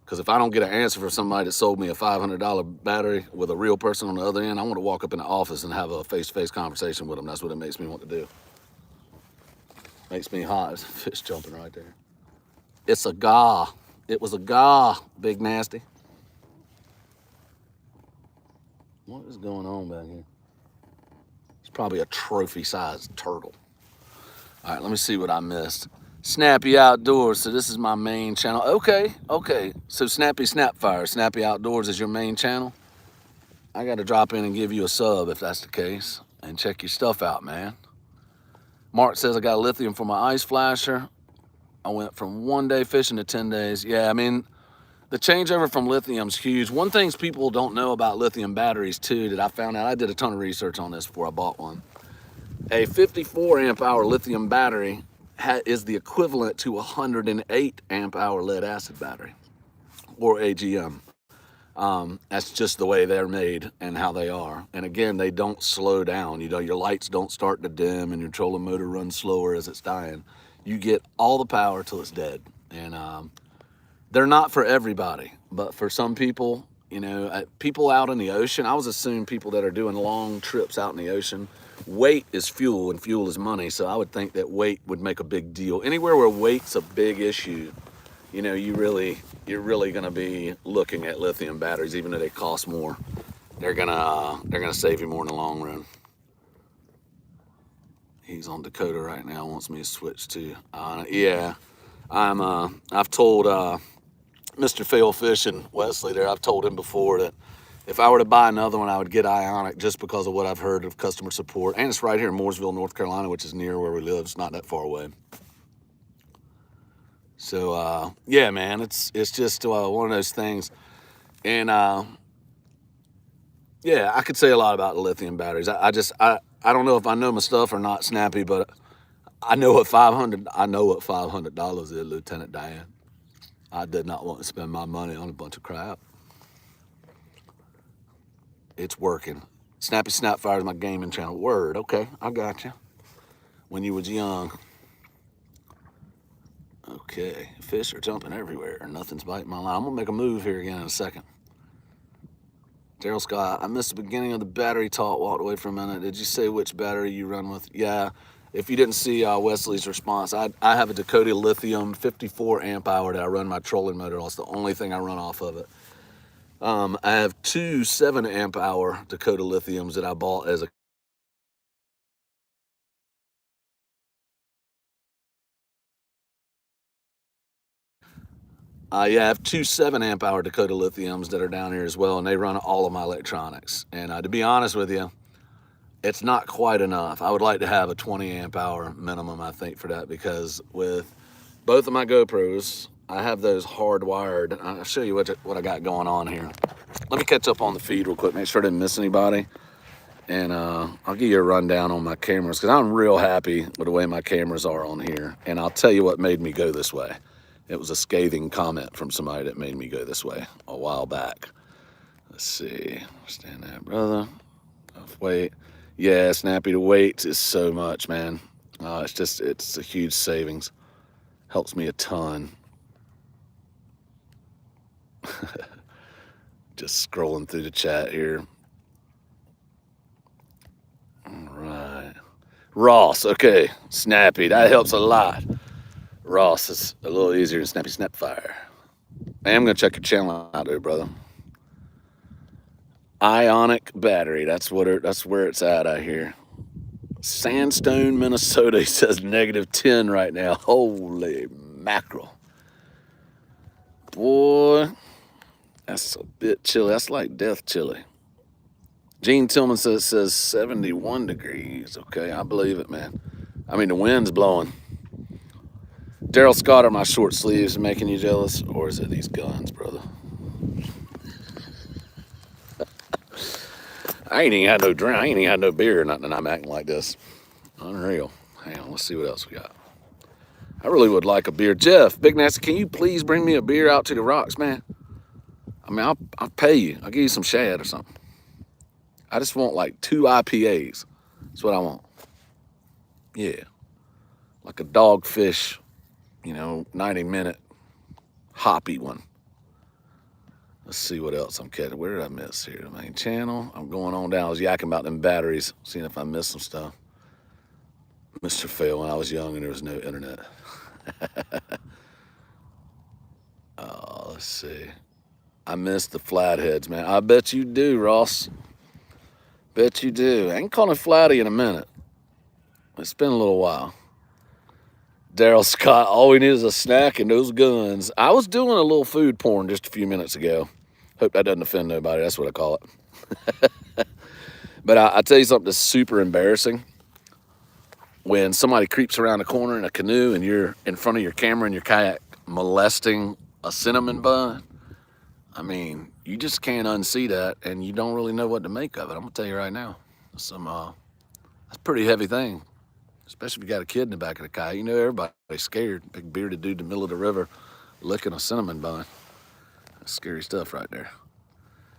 Because if I don't get an answer from somebody that sold me a $500 battery with a real person on the other end, I want to walk up in the office and have a face-to-face conversation with them. That's what it makes me want to do. Makes me hot. There's a fish jumping right there. It's a gaw. It was a gaw, big nasty. What is going on back here? It's probably a trophy-sized turtle. All right, let me see what I missed. Snappy Outdoors. So this is my main channel. Okay. So Snappy Snapfire. Snappy Outdoors is your main channel. I got to drop in and give you a sub if that's the case. And check your stuff out, man. Mark says I got lithium for my ice flasher. I went from 1 day fishing to 10 days. Yeah, I mean, the changeover from lithium's huge. One thing people don't know about lithium batteries too that I found out, I did a ton of research on this before I bought one. A 54 amp hour lithium battery is the equivalent to a 108 amp hour lead acid battery, or AGM. That's just the way they're made and how they are. And again, they don't slow down. Your lights don't start to dim and your trolling motor runs slower as it's dying. You get all the power till it's dead. And they're not for everybody, but for some people, people out in the ocean, I was assuming people that are doing long trips out in the ocean, weight is fuel and fuel is money. So I would think that weight would make a big deal. Anywhere where weight's a big issue, you're really going to be looking at lithium batteries, even though they cost more. They're gonna save you more in the long run. He's on Dakota right now. Wants me to switch to. Yeah, I've told Mr. Fail Fish and Wesley there. I've told him before that if I were to buy another one, I would get Ionic just because of what I've heard of customer support. And it's right here in Mooresville, North Carolina, which is near where we live. It's not that far away. So, yeah, man, it's just one of those things. And, yeah, I could say a lot about the lithium batteries. I don't know if I know my stuff or not, Snappy, but I know what $500 is, Lieutenant Diane. I did not want to spend my money on a bunch of crap. It's working. Snappy Snapfire is my gaming channel. Word, okay, I got you. When you was young. Okay, fish are jumping everywhere. Nothing's biting my line. I'm gonna make a move here again in a second. Daryl Scott, I missed the beginning of the battery talk, walked away for a minute. Did you say which battery you run with? Yeah, if you didn't see Wesley's response, I have a Dakota Lithium 54 amp hour that I run my trolling motor on. It's the only thing I run off of it. I have two 7 amp hour Dakota Lithiums that I bought as a I have two 7 amp hour Dakota Lithiums that are down here as well, and they run all of my electronics. And to be honest with you, it's not quite enough. I would like to have a 20 amp hour minimum, I think, for that, because with both of my GoPros, I have those hardwired. I'll show you what I got going on here. Let me catch up on the feed real quick, make sure I didn't miss anybody. And I'll give you a rundown on my cameras, because I'm real happy with the way my cameras are on here. And I'll tell you what made me go this way. It was a scathing comment from somebody that made me go this way a while back. Let's see. Stand there, brother. Wait. Yeah, Snappy, the weight is so much, man. It's a huge savings. Helps me a ton. Just scrolling through the chat here. All right. Ross, okay. Snappy, that helps a lot. Ross is a little easier than Snappy Snapfire. I am going to check your channel out there, brother. Ionic battery, that's where it's at out here. Sandstone, Minnesota, he says -10 right now. Holy mackerel. Boy, that's a bit chilly. That's like death chilly. Gene Tillman says 71 degrees. Okay, I believe it, man. I mean, the wind's blowing. Daryl Scott, are my short sleeves making you jealous? Or is it these guns, brother? I ain't even had no drink. I ain't even had no beer or nothing, and I'm acting like this. Unreal. Hang on, let's see what else we got. I really would like a beer. Jeff, Big Nasty, can you please bring me a beer out to the rocks, man? I mean, I'll pay you. I'll give you some shad or something. I just want like 2 IPAs. That's what I want. Yeah. Like a dogfish, 90-minute hoppy one. Let's see what else I'm catching. Where did I miss here? The main channel. I'm going on down. I was yakking about them batteries, seeing if I missed some stuff. Mr. Fail, when I was young and there was no internet. Let's see. I missed the flatheads, man. I bet you do, Ross. Bet you do. I ain't calling it flatty in a minute. It's been a little while. Daryl Scott, all we need is a snack and those guns. I was doing a little food porn just a few minutes ago. Hope that doesn't offend nobody. That's what I call it. But I tell you something that's super embarrassing. When somebody creeps around the corner in a canoe and you're in front of your camera and your kayak molesting a cinnamon bun, I mean, you just can't unsee that, and you don't really know what to make of it. I'm gonna tell you right now, that's a pretty heavy thing, especially if you got a kid in the back of the kayak. Everybody's scared. Big bearded dude in the middle of the river licking a cinnamon bun. That's scary stuff right there.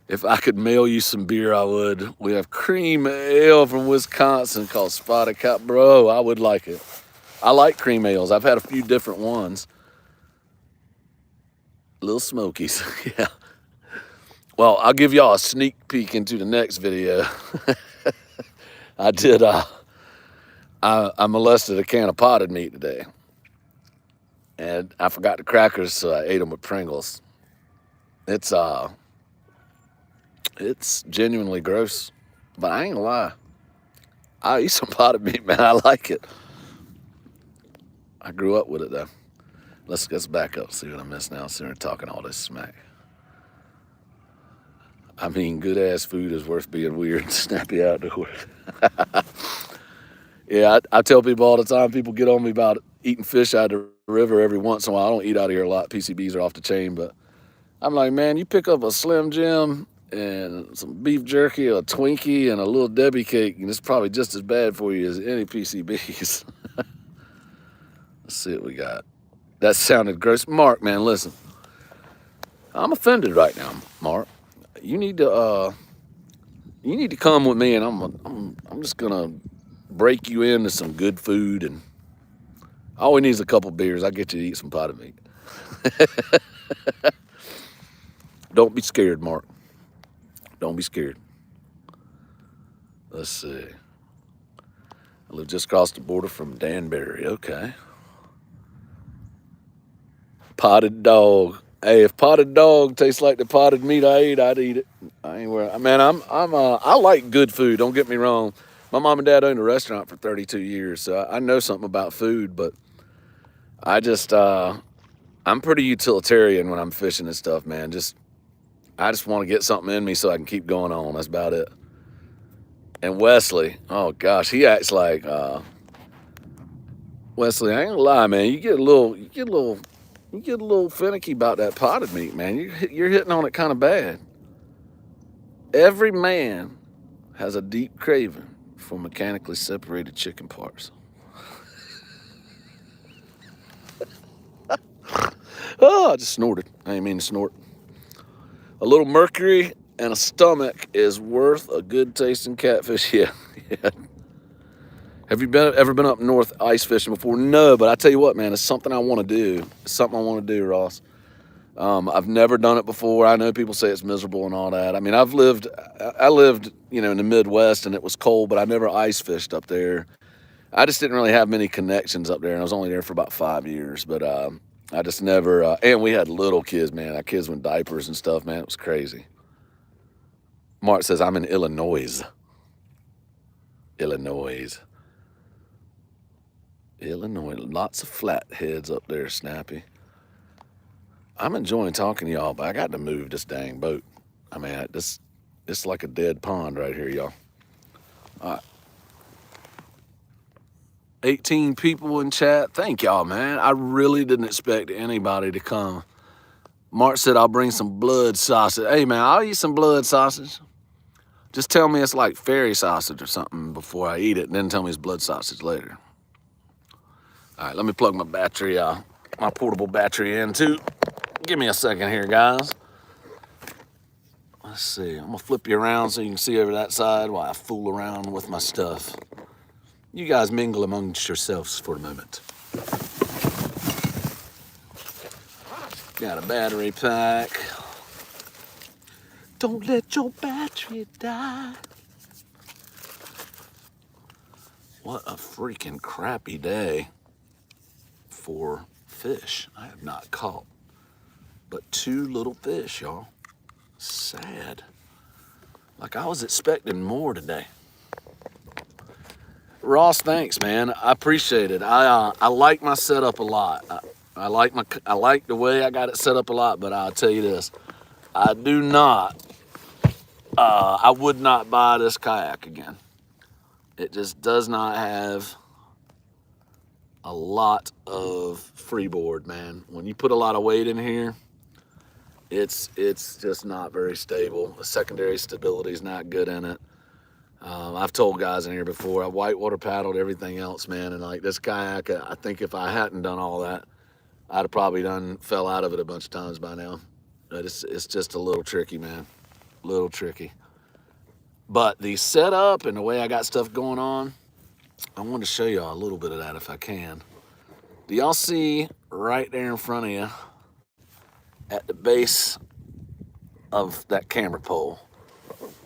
If I could mail you some beer, I would. We have cream ale from Wisconsin called Spotted Cow. Bro, I would like it. I like cream ales. I've had a few different ones. Little Smokies, yeah. Well, I'll give y'all a sneak peek into the next video. I did, I molested a can of potted meat today. And I forgot the crackers, so I ate them with Pringles. It's genuinely gross, but I ain't gonna lie. I eat some potted meat, man. I like it. I grew up with it, though. Let's back up, see what I missed now. Sitting here talking all this smack. I mean, good-ass food is worth being weird and snappy outdoors. Yeah, I tell people all the time, people get on me about eating fish out of the river every once in a while. I don't eat out of here a lot. PCBs are off the chain, but I'm like, man, you pick up a Slim Jim and some beef jerky, a Twinkie, and a little Debbie cake, and it's probably just as bad for you as any PCBs. Let's see what we got. That sounded gross. Mark, man, listen. I'm offended right now, Mark. You need to come with me, and I'm just gonna break you into some good food, and all we need is a couple beers. I'll get you to eat some potted meat. Don't be scared, Mark. Don't be scared. Let's see. I live just across the border from Danbury. Okay. Potted dog. Hey, if potted dog tastes like the potted meat I ate, I'd eat it. I ain't worried. Man, I like good food. Don't get me wrong. My mom and dad owned a restaurant for 32 years, so I know something about food. But I'm pretty utilitarian when I'm fishing and stuff, man. I just want to get something in me so I can keep going on. That's about it. And Wesley, oh gosh, he acts like Wesley. I ain't gonna lie, man. You get a little finicky about that potted meat, man. You're hitting on it kind of bad. Every man has a deep craving for mechanically separated chicken parts. Oh, I just snorted. I didn't mean to snort. A little mercury and a stomach is worth a good tasting catfish. Yeah. Have you ever been up north ice fishing before? No, but I tell you what, man, it's something I want to do. It's something I want to do, Ross. I've never done it before. I know people say it's miserable and all that. I mean, I lived, in the Midwest, and it was cold, but I never ice fished up there. I just didn't really have many connections up there, and I was only there for about 5 years. But I just never. And we had little kids, man. Our kids with diapers and stuff, man. It was crazy. Mark says I'm in Illinois. Illinois. Lots of flatheads up there, Snappy. I'm enjoying talking to y'all, but I got to move this dang boat. I mean, It's like a dead pond right here, y'all. 18 people in chat. Thank y'all, man. I really didn't expect anybody to come. Mark said I'll bring some blood sausage. Hey, man, I'll eat some blood sausage. Just tell me it's like fairy sausage or something before I eat it, and then tell me it's blood sausage later. All right, let me plug my battery, my portable battery in too. Give me a second here, guys. Let's see. I'm gonna flip you around so you can see over that side while I fool around with my stuff. You guys mingle amongst yourselves for a moment. Got a battery pack. Don't let your battery die. What a freaking crappy day for fish. I have not caught but 2 little fish, y'all. Sad. Like I was expecting more today. Ross, thanks, man. I appreciate it. I like my setup a lot. I like the way I got it set up a lot, but I'll tell you this. I would not buy this kayak again. It just does not have a lot of freeboard, man. When you put a lot of weight in here, it's just not very stable. The secondary stability is not good in it. I've told guys in here before, I whitewater paddled everything else, man, and like this kayak, I think if I hadn't done all that, I'd have probably fell out of it a bunch of times by now. But it's just a little tricky, man. A little tricky. But the setup and the way I got stuff going on, I wanted to show y'all a little bit of that if I can. Do y'all see right there in front of you at the base of that camera pole?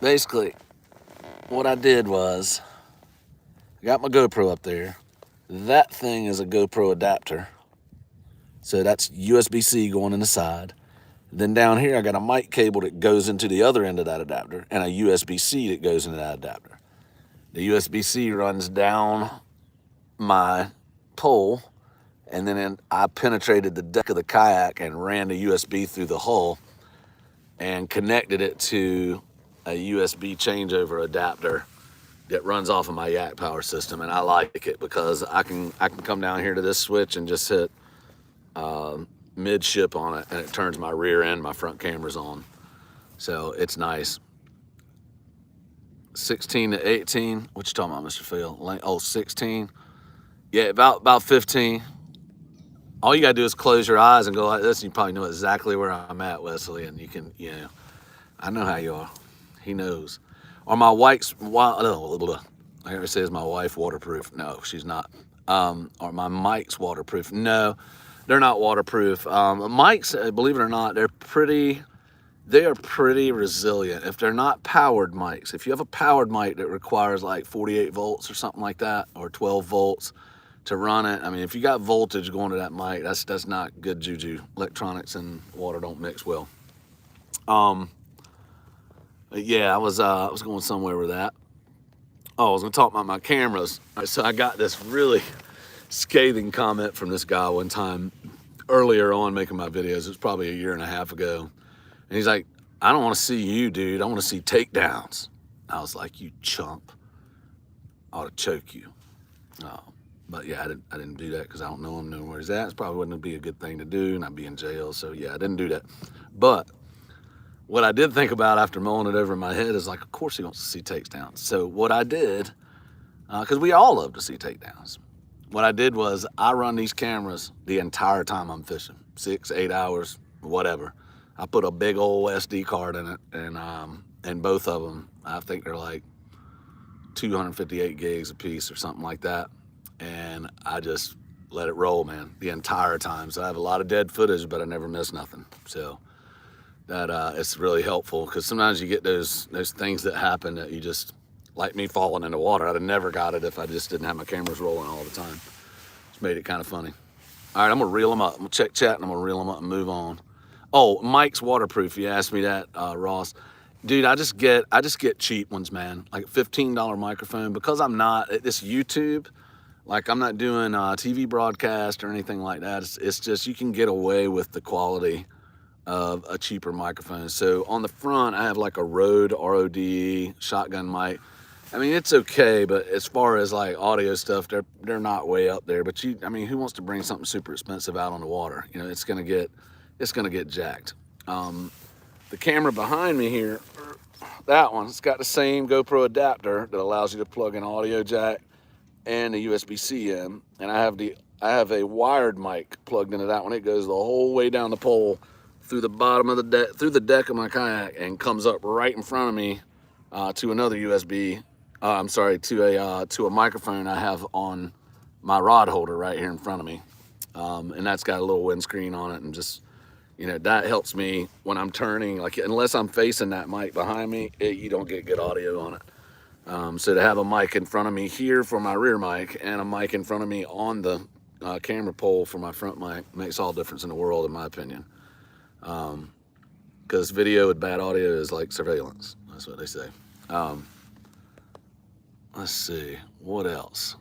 Basically, what I did was, I got my GoPro up there. That thing is a GoPro adapter. So that's USB-C going in the side. Then down here, I got a mic cable that goes into the other end of that adapter and a USB-C that goes into that adapter. The USB-C runs down my pole, and then I penetrated the deck of the kayak and ran the USB through the hull and connected it to a USB changeover adapter that runs off of my yak power system. And I like it because I can come down here to this switch and just hit midship on it, and it turns my rear end, my front camera's on. So it's nice. 16 to 18. What you talking about, Mr. Phil? Oh, 16. Yeah, about 15. All you gotta do is close your eyes and go like this, and you probably know exactly where I'm at, Wesley. And you can, I know how you are. He knows. Or my wife's, I hear it says my wife waterproof. No, she's not. Or my mic's waterproof. No, they're not waterproof. Mics, believe it or not, they are pretty resilient. If they're not powered mics, if you have a powered mic that requires like 48 volts or something like that, or 12 volts to run it, I mean, if you got voltage going to that mic, that's not good juju. Electronics and water don't mix well. Yeah, I was going somewhere with that. Oh, I was gonna talk about my cameras. So I got this really scathing comment from this guy one time earlier on making my videos. It was probably a year and a half ago. And he's like, I don't want to see you, dude. I want to see takedowns. I was like, you chump. I ought to choke you. But yeah, I didn't do that because I don't know him, know where he's at. It probably wouldn't be a good thing to do, and I'd be in jail. So yeah, I didn't do that. But what I did think about after mulling it over in my head is like, of course he wants to see takedowns. So what I did, because we all love to see takedowns. What I did was I run these cameras the entire time I'm fishing, 6, 8 hours, whatever. I put a big old SD card in it, and both of them, I think they're like 258 gigs a piece or something like that. And I just let it roll, man, the entire time. So I have a lot of dead footage, but I never miss nothing. So that it's really helpful, because sometimes you get those things that happen that you just, like me falling in the water. I'd have never got it if I just didn't have my cameras rolling all the time. It's made it kind of funny. All right, I'm gonna reel them up. I'm gonna check chat and I'm gonna reel them up and move on. Oh, Mike's waterproof. You asked me that, Ross. Dude, I just get cheap ones, man. Like a $15 microphone, because I'm not this YouTube. Like I'm not doing TV broadcast or anything like that. It's just you can get away with the quality of a cheaper microphone. So on the front, I have like a Rode RODE shotgun mic. I mean, it's okay, but as far as like audio stuff, they're not way up there. But I mean, who wants to bring something super expensive out on the water? You know, it's gonna get jacked. The camera behind me here, that one, it's got the same GoPro adapter that allows you to plug an audio jack and a USB-C in, and I have a wired mic plugged into that one. It goes the whole way down the pole through the bottom of the deck, through the deck of my kayak, and comes up right in front of me to another USB. To a microphone I have on my rod holder right here in front of me, and that's got a little windscreen on it, and just, you know, that helps me when I'm turning. Like, unless I'm facing that mic behind me, you don't get good audio on it. So to have a mic in front of me here for my rear mic and a mic in front of me on the camera pole for my front mic makes all the difference in the world, in my opinion. Because video with bad audio is like surveillance. That's what they say. Let's see, what else?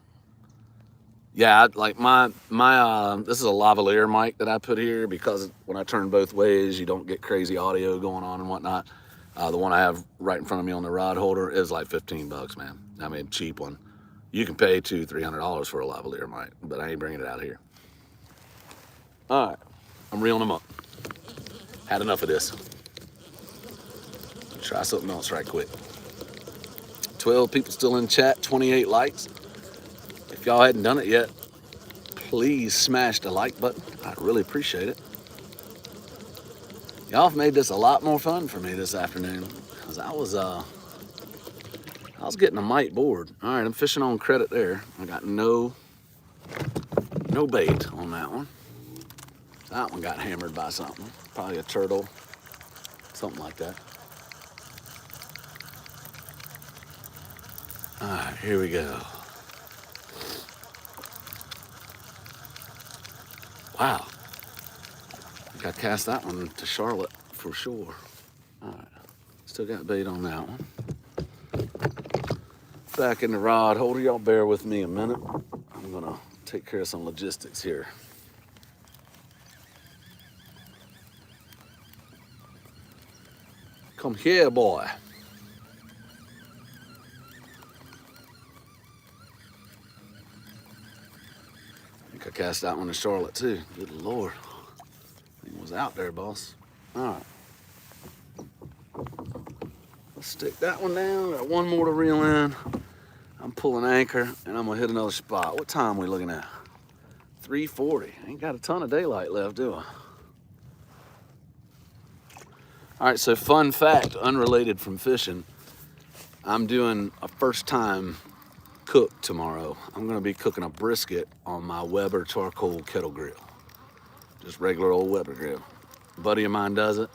Yeah, like my this is a lavalier mic that I put here because when I turn both ways, you don't get crazy audio going on and whatnot. The one I have right in front of me on the rod holder is like 15 bucks, man. I mean, cheap one. You can pay $200-300 for a lavalier mic, but I ain't bringing it out here. All right, I'm reeling them up. Had enough of this. Try something else right quick. 12 people still in chat, 28 likes. If y'all hadn't done it yet, please smash the like button. I'd really appreciate it. Y'all have made this a lot more fun for me this afternoon, because I was getting a mite bored. All right, I'm fishing on credit there. I got no bait on that one. That one got hammered by something, probably a turtle, something like that. All right, here we go. Wow, I think I cast that one to Charlotte for sure. All right, still got bait on that one. Back in the rod holder, y'all bear with me a minute. I'm gonna take care of some logistics here. Come here, boy. I think I cast that one to Charlotte too. Good Lord. It was out there, boss. All right. Let's stick that one down. Got one more to reel in. I'm pulling anchor and I'm gonna hit another spot. What time are we looking at? 3:40. Ain't got a ton of daylight left, do I? All right, so fun fact, unrelated from fishing. I'm doing a first time cook tomorrow. I'm gonna be cooking a brisket on my Weber charcoal kettle grill. Just regular old Weber grill. A buddy of mine does it,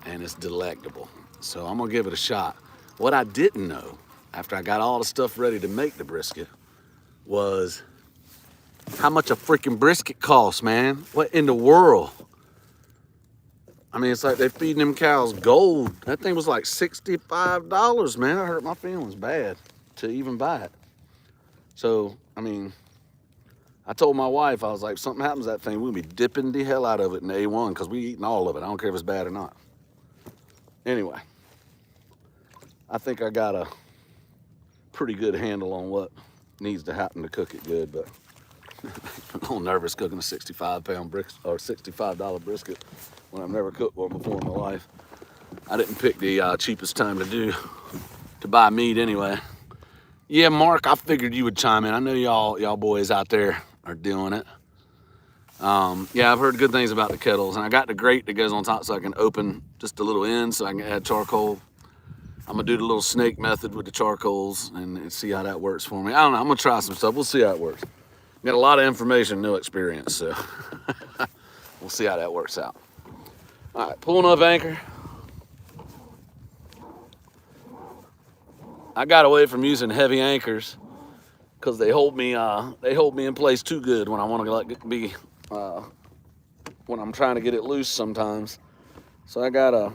and it's delectable. So I'm gonna give it a shot. What I didn't know, after I got all the stuff ready to make the brisket, was how much a freaking brisket costs, man. What in the world? I mean, it's like they're feeding them cows gold. That thing was like $65, man. I hurt my feelings bad to even buy it. So, I mean, I told my wife, I was like, if something happens to that thing, we'll be dipping the hell out of it in A1 because we eating all of it. I don't care if it's bad or not. Anyway, I think I got a pretty good handle on what needs to happen to cook it good, but I'm a little nervous cooking a 65-pound brisket or $65 brisket when I've never cooked one before in my life. I didn't pick the cheapest time to buy meat anyway. Yeah, Mark, I figured you would chime in. I know y'all boys out there are doing it. Yeah, I've heard good things about the kettles, and I got the grate that goes on top so I can open just a little end so I can add charcoal. I'm gonna do the little snake method with the charcoals and see how that works for me. I don't know, I'm gonna try some stuff. We'll see how it works. Got a lot of information, no experience, so we'll see how that works out. All right, pulling up anchor. I got away from using heavy anchors because they hold me in place too good when I want to when I'm trying to get it loose sometimes. So I got a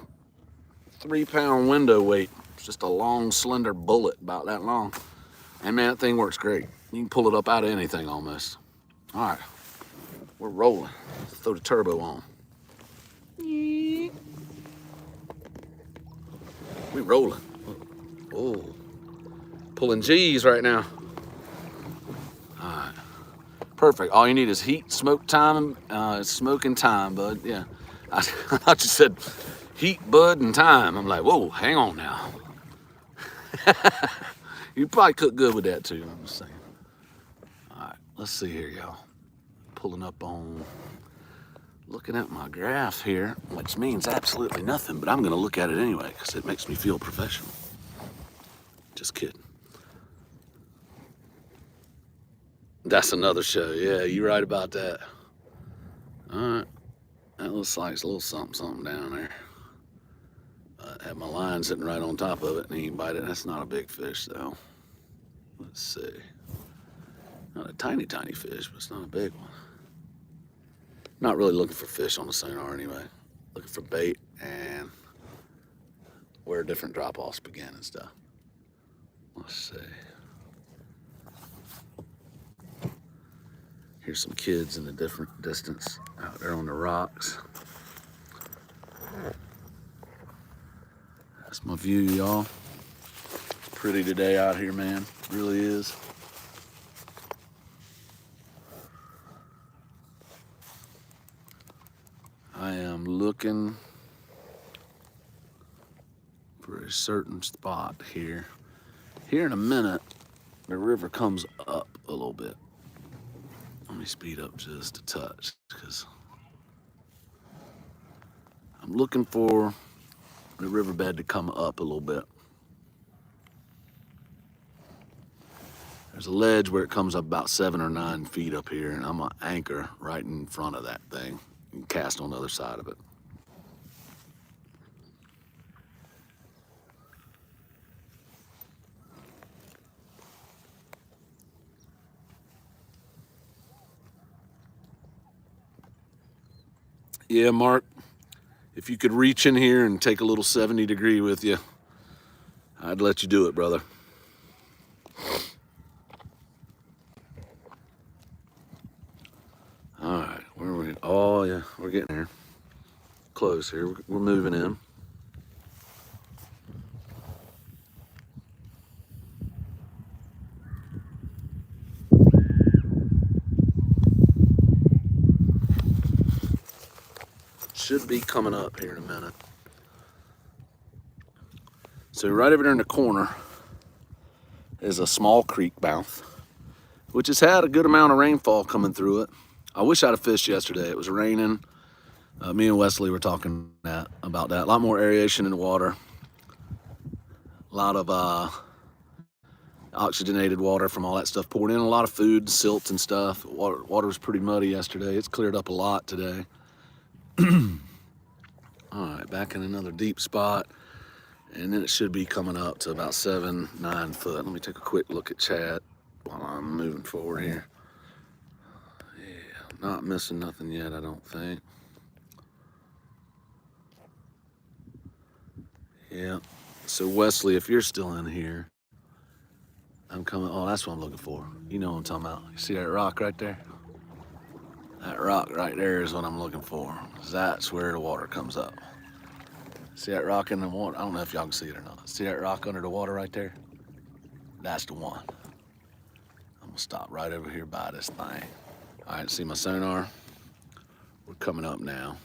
3-pound window weight. It's just a long, slender bullet about that long. And man, that thing works great. You can pull it up out of anything almost. All right, we're rolling. Let's throw the turbo on. We rolling. Oh, pulling G's right now. All right, perfect. All you need is heat, smoke time, smoking time, bud. Yeah, I thought you said heat, bud, and time. I'm like, whoa, hang on now. You probably cook good with that too. I'm just saying. All right, let's see here, y'all. Pulling up on, looking at my graph here, which means absolutely nothing, but I'm gonna look at it anyway because it makes me feel professional. Just kidding. That's another show. Yeah, you're right about that. All right, that looks like it's a little something down there. I have my line sitting right on top of it, and he can bite it. That's not a big fish, though. Let's see. Not a tiny fish, but it's not a big one. Not really looking for fish on the sonar anyway. Looking for bait and where different drop-offs begin and stuff. Let's see. Here's some kids in a different distance out there on the rocks. That's my view, y'all. It's pretty today out here, man. It really is. I am looking for a certain spot here. Here in a minute, the river comes up a little bit. Let me speed up just a touch because I'm looking for the riverbed to come up a little bit. There's a ledge where it comes up about 7 or 9 feet up here, and I'm gonna anchor right in front of that thing and cast on the other side of it. Yeah, Mark, if you could reach in here and take a little 70 degree with you, I'd let you do it, brother. All right, where are we? Oh, yeah, we're getting there. Close here. We're moving in. Should be coming up here in a minute. So right over there in the corner is a small creek mouth, which has had a good amount of rainfall coming through it. I wish I'd have fished yesterday. It was raining. Me and Wesley were talking about that. A lot more aeration in the water. A lot of oxygenated water from all that stuff poured in. A lot of food, silt and stuff. Water was pretty muddy yesterday. It's cleared up a lot today. All right, back in another deep spot. And then it should be coming up to about 7, 9 foot. Let me take a quick look at chat while I'm moving forward here. Yeah, not missing nothing yet, I don't think. Yeah. So Wesley, if you're still in here, I'm coming. Oh, that's what I'm looking for. You know what I'm talking about. You see that rock right there? That rock right there is what I'm looking for. That's where the water comes up. See that rock in the water? I don't know if y'all can see it or not. See that rock under the water right there? That's the one. I'm gonna stop right over here by this thing. All right, see my sonar? We're coming up now.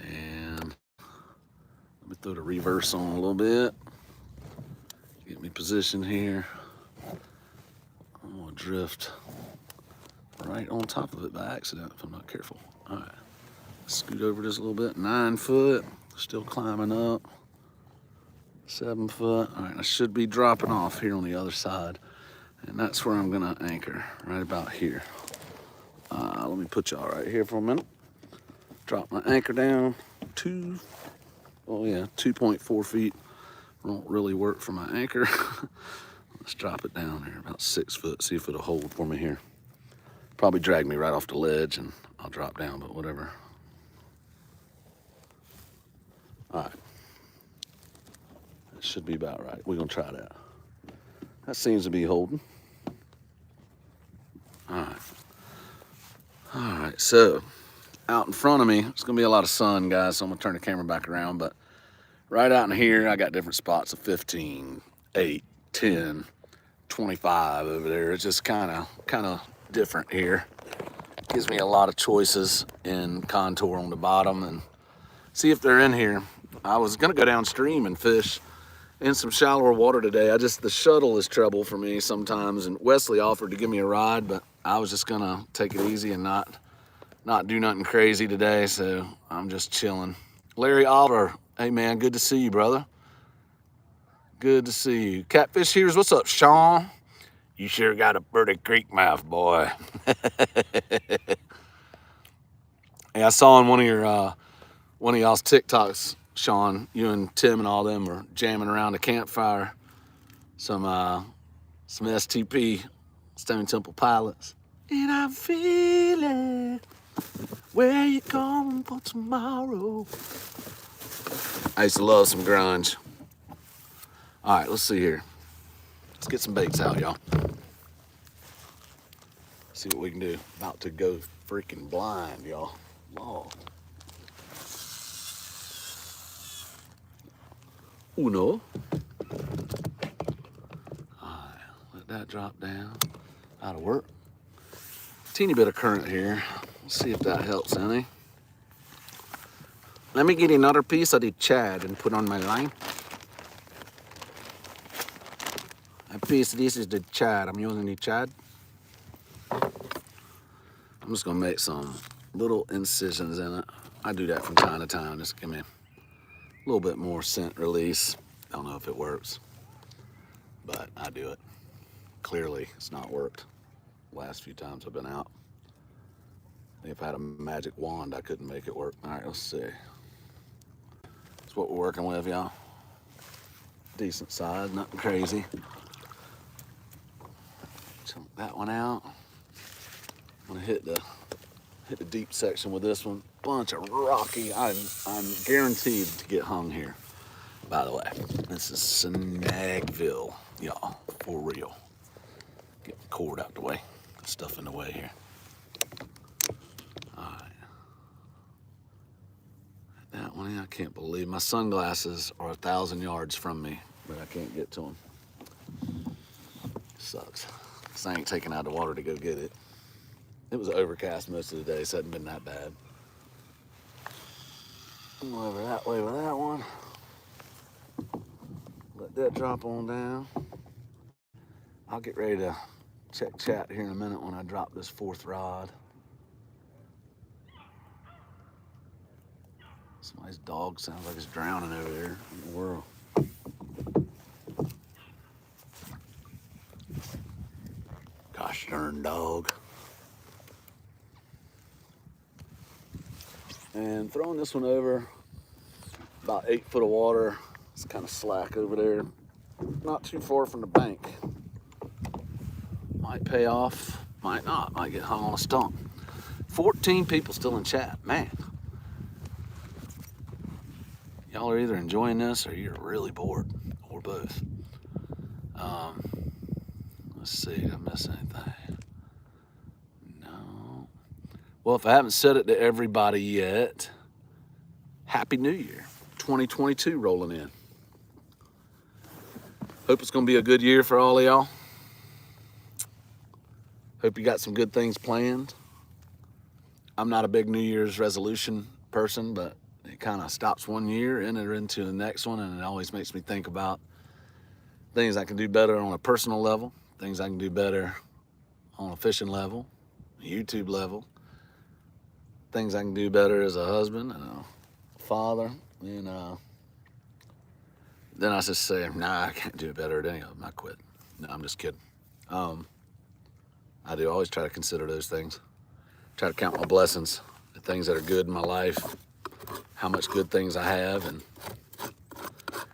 And let me throw the reverse on a little bit. Get me positioned here. I'm gonna drift right on top of it by accident if I'm not careful. All right, scoot over just a little bit. 9 foot, still climbing up. 7 foot. All right, I should be dropping off here on the other side. And that's where I'm gonna anchor, right about here. Let me put y'all right here for a minute. Drop my anchor down. 2.4 feet. Won't really work for my anchor. Let's drop it down here, about 6 foot, see if it'll hold for me here. Probably drag me right off the ledge and I'll drop down, but whatever. All right. That should be about right. We're gonna try that. That seems to be holding. All right. All right, right, so out in front of me, it's gonna be a lot of sun, guys, so I'm gonna turn the camera back around, but right out in here, I got different spots of 15, 8, 10, 25 over there. It's just kind of different here. Gives me a lot of choices in contour on the bottom and see if they're in here. I was gonna go downstream and fish in some shallower water today. The shuttle is trouble for me sometimes, and Wesley offered to give me a ride, but I was just gonna take it easy and not do nothing crazy today, so I'm just chilling. Larry Oliver, hey man, good to see you, brother. Good to see you. Catfish Here's, what's up, Sean? You sure got a pretty creek mouth, boy. Hey, I saw in one of y'all's TikToks, Sean, you and Tim and all them were jamming around a campfire. Some STP, Stone Temple Pilots. And I'm feeling where you going for tomorrow. I used to love some grunge. All right, let's see here. Let's get some baits out, y'all. See what we can do. About to go freaking blind, y'all. Lord. Uno. Alright, let that drop down. That'll work. Teeny bit of current here. Let's see if that helps any. Let me get another piece of the Chad and put on my line. A piece of this is the Chad. I'm using the Chad. I'm just gonna make some little incisions in it. I do that from time to time. Just give me a little bit more scent release. Don't know if it works, but I do it. Clearly, it's not worked. Last few times I've been out. If I had a magic wand, I couldn't make it work. All right, let's see. That's what we're working with, y'all. Decent size, nothing crazy. Chunk that one out. I'm gonna hit the deep section with this one. Bunch of rocky. I'm guaranteed to get hung here. By the way, this is Snagville, y'all, for real. Get the cord out the way. Stuff in the way here. All right. That one, I can't believe my sunglasses are 1,000 yards from me, but I can't get to them. Sucks. Because I ain't taking out the water to go get it. It was overcast most of the day, so it hasn't been that bad. I'm over that way with that one. Let that drop on down. I'll get ready to check chat here in a minute when I drop this fourth rod. Somebody's dog sounds like it's drowning over there in the world. Gosh darn dog. And throwing this one over, about 8 foot of water. It's kind of slack over there. Not too far from the bank. Might pay off, might not, might get hung on a stump. 14 people still in chat, man. Y'all are either enjoying this or you're really bored, or both. Let's see, did I miss anything? No. Well, if I haven't said it to everybody yet, Happy New Year. 2022 rolling in. Hope it's gonna be a good year for all of y'all. Hope you got some good things planned. I'm not a big New Year's resolution person, but it kind of stops one year, enter into the next one, and it always makes me think about things I can do better on a personal level, things I can do better on a fishing level, YouTube level, things I can do better as a husband and a father. And then I just say, nah, I can't do it better at any of them. I quit. No, I'm just kidding. I do always try to consider those things. Try to count my blessings, the things that are good in my life, how much good things I have, and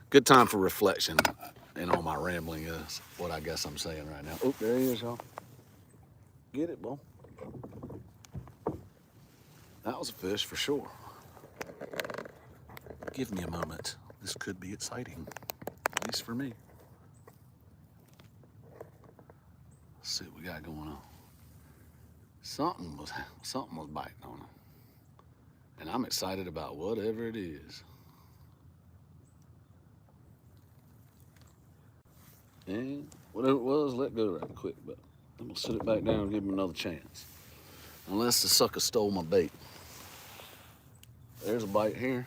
good time for reflection. And all my rambling is what I guess I'm saying right now. Oh, there he is, y'all. Get it, boy. That was a fish for sure. Give me a moment. This could be exciting, at least for me. Let's see what we got going on. Something was biting on him. And I'm excited about whatever it is. And whatever it was, let go right quick. But I'm going to sit it back down and give him another chance. Unless the sucker stole my bait. There's a bite here.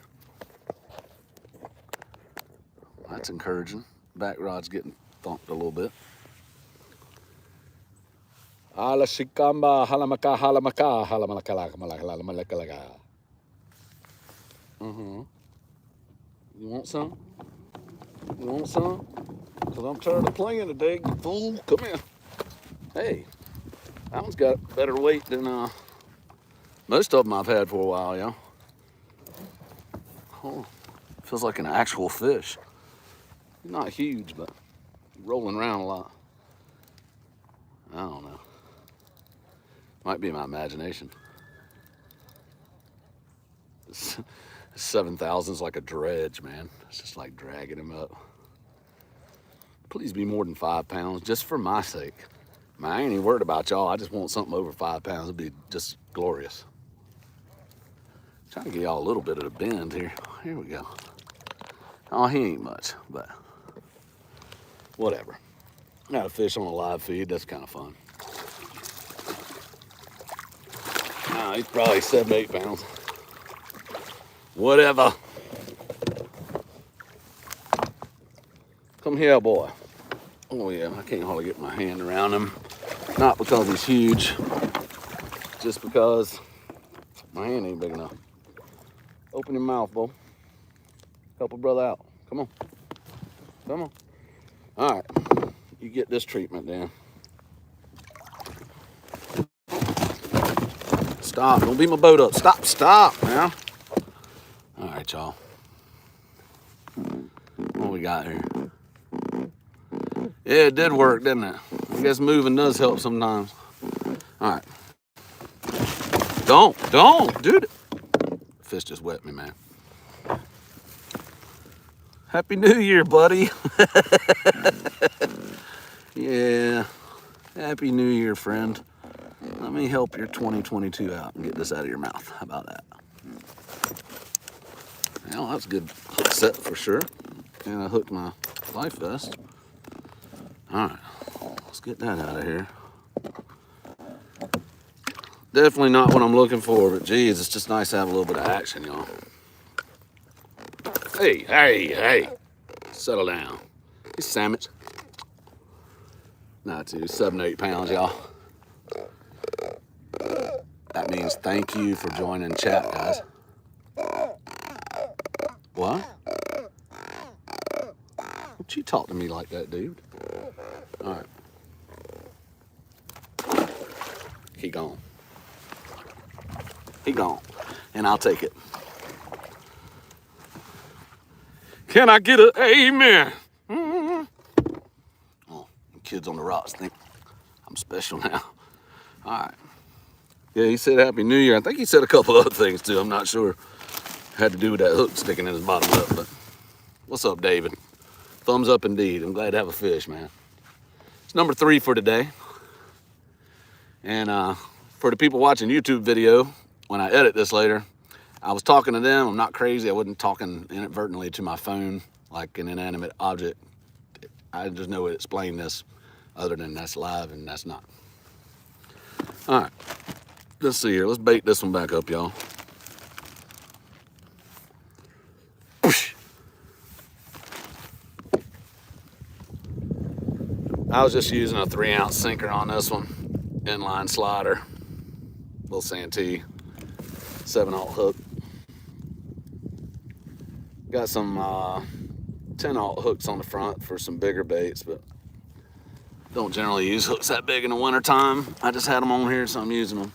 That's encouraging. Back rod's getting thumped a little bit. Ala shikamba halamaka halamaka halamalaka. You want some? You want some? Because I'm tired of playing today, you fool. Come here. Hey, that one's got better weight than most of them I've had for a while, y'all. Oh, feels like an actual fish. Not huge, but rolling around a lot. I don't know. Might be my imagination. 7,000 is like a dredge, man. It's just like dragging him up. Please be more than 5 pounds, just for my sake. Man, I ain't even worried about y'all. I just want something over 5 pounds. It'd be just glorious. Trying to get y'all a little bit of the bend here. Here we go. Oh, he ain't much, but whatever. Got a fish on a live feed. That's kind of fun. He's probably 7, 8 pounds. Whatever. Come here, boy. Oh yeah, I can't hardly get my hand around him. Not because he's huge, just because my hand ain't big enough. Open your mouth, boy. Help a brother out. Come on. Come on. All right, you get this treatment then. Stop, don't beat my boat up. Stop, man. All right, y'all. What we got here? Yeah, it did work, didn't it? I guess moving does help sometimes. All right. Don't, dude. Fish just wet me, man. Happy New Year, buddy. Yeah. Happy New Year, friend. Let me help your 2022 out and get this out of your mouth. How about that? Well, that's a good hook set for sure. And I hooked my life vest. All right, let's get that out of here. Definitely not what I'm looking for, but geez, it's just nice to have a little bit of action, y'all. Hey, settle down. He's sandwich. Not too, 7, 8 pounds, y'all. That means thank you for joining chat, guys. What? Don't you talk to me like that, dude. All right. He gone. He gone. And I'll take it. Can I get an amen? Oh, kids on the rocks think I'm special now. All right. Yeah, he said Happy New Year. I think he said a couple other things too. I'm not sure. Had to do with that hook sticking in his bottom lip, but what's up, David? Thumbs up indeed. I'm glad to have a fish, man. It's number 3 for today. And for the people watching YouTube video, when I edit this later, I was talking to them. I'm not crazy. I wasn't talking inadvertently to my phone like an inanimate object. I just know to explain this other than that's live and that's not. All right, let's see here. Let's bait this one back up, y'all. I was just using a 3-ounce sinker on this one. Inline slider. Little Santee. 7/0 hook. Got some 10/0 hooks on the front for some bigger baits, but don't generally use hooks that big in the wintertime. I just had them on here, so I'm using them.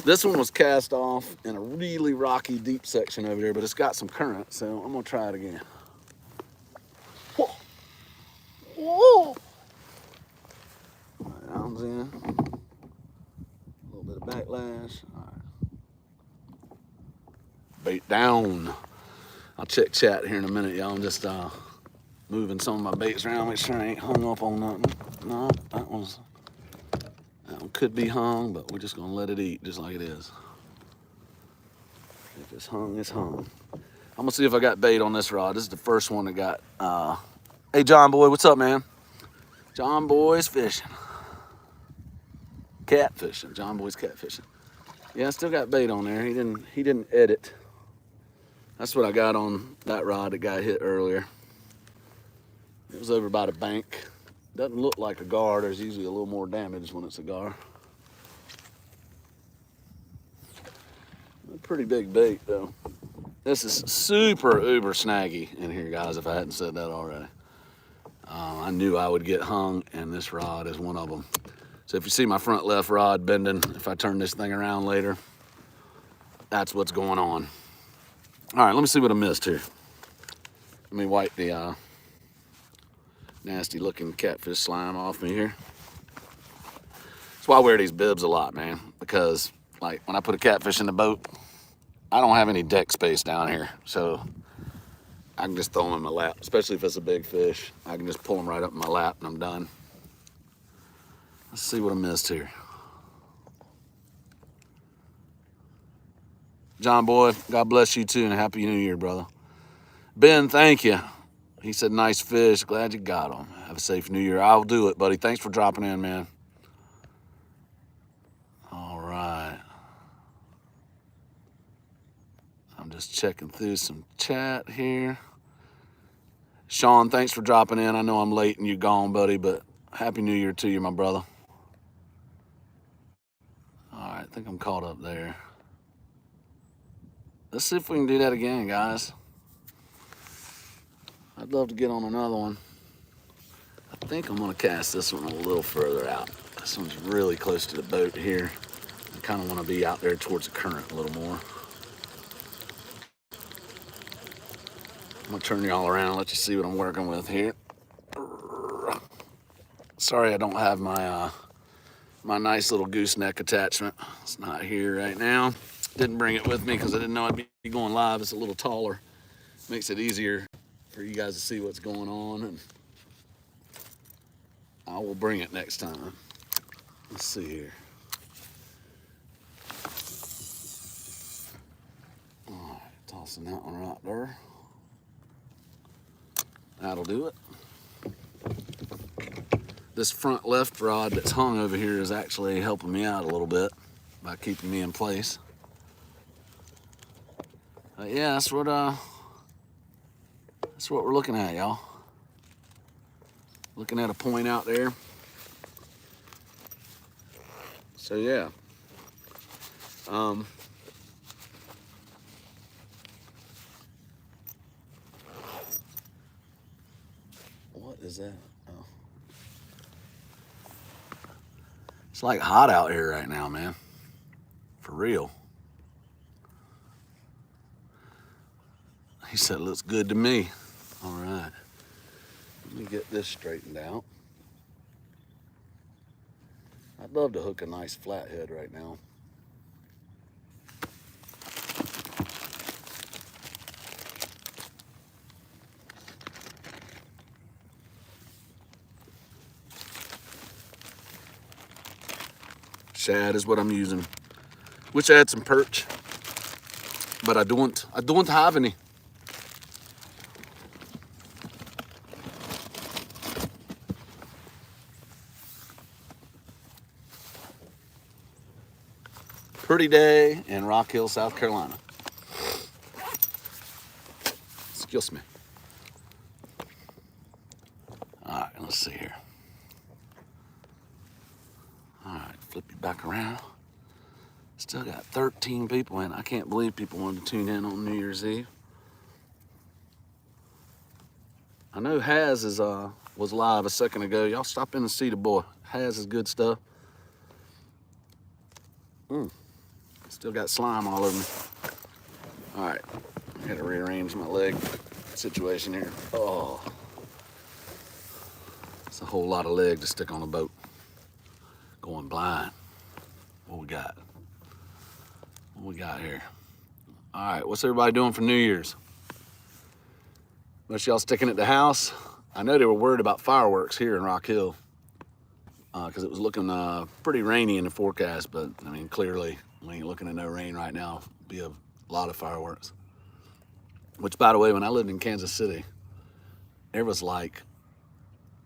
This one was cast off in a really rocky, deep section over there, but it's got some current, so I'm gonna try it again. Whoa. Whoa. Arms in. A little bit of backlash. All right. Bait down. I'll check chat here in a minute, y'all. I'm just moving some of my baits around, make sure I ain't hung up on nothing. No, that one could could be hung, but we're just gonna let it eat just like it is. If it's hung, it's hung. I'm gonna see if I got bait on this rod. This is the first one that got, hey John Boy, what's up, man? John Boy's fishing. Catfishing, John Boy's catfishing. Yeah, I still got bait on there. He didn't edit. That's what I got on that rod that got hit earlier. It was over by the bank. Doesn't look like a gar. There's usually a little more damage when it's a gar. A pretty big bait though. This is super uber snaggy in here, guys, if I hadn't said that already. I knew I would get hung, and this rod is one of them. So if you see my front left rod bending, if I turn this thing around later, that's what's going on. All right, let me see what I missed here. Let me wipe the nasty looking catfish slime off me here. That's why I wear these bibs a lot, man, because like when I put a catfish in the boat, I don't have any deck space down here, so I can just throw them in my lap, especially if it's a big fish. I can just pull them right up in my lap and I'm done. Let's see what I missed here. John Boy, God bless you too, and Happy New Year, brother. Ben, thank you. He said, nice fish. Glad you got them. Have a safe New Year. I'll do it, buddy. Thanks for dropping in, man. All right. I'm just checking through some chat here. Sean, thanks for dropping in. I know I'm late and you're gone, buddy, but Happy New Year to you, my brother. All right, I think I'm caught up there. Let's see if we can do that again, guys. I'd love to get on another one. I think I'm gonna cast this one a little further out. This one's really close to the boat here. I kind of want to be out there towards the current a little more. I'm gonna turn y'all around and let you see what I'm working with here. Sorry I don't have my my nice little gooseneck attachment. It's not here right now. Didn't bring it with me because I didn't know I'd be going live. It's a little taller. Makes it easier for you guys to see what's going on, and I will bring it next time. Let's see here. All right, tossing that one right there. That'll do it. This front left rod that's hung over here is actually helping me out a little bit by keeping me in place. Yeah, that's what we're looking at, y'all. Looking at a point out there. So yeah. What is that? Oh. It's like hot out here right now, man. For real. He said, looks good to me. All right. Let me get this straightened out. I'd love to hook a nice flathead right now. Shad is what I'm using. Wish I had some perch, but I don't have any. Pretty day in Rock Hill, South Carolina. Excuse me. All right, let's see here. All right, flip you back around. Still got 13 people in. I can't believe people wanted to tune in on New Year's Eve. I know Haz was live a second ago. Y'all stop in and see the boy. Haz is good stuff. Still got slime all over me. All right, I gotta rearrange my leg situation here. Oh, it's a whole lot of leg to stick on a boat. Going blind. What we got? What we got here? All right, what's everybody doing for New Year's? Most y'all sticking at the house? I know they were worried about fireworks here in Rock Hill. because it was looking pretty rainy in the forecast. But I mean, clearly we ain't looking at no rain right now. Be a lot of fireworks. Which, by the way, when I lived in Kansas City, it was like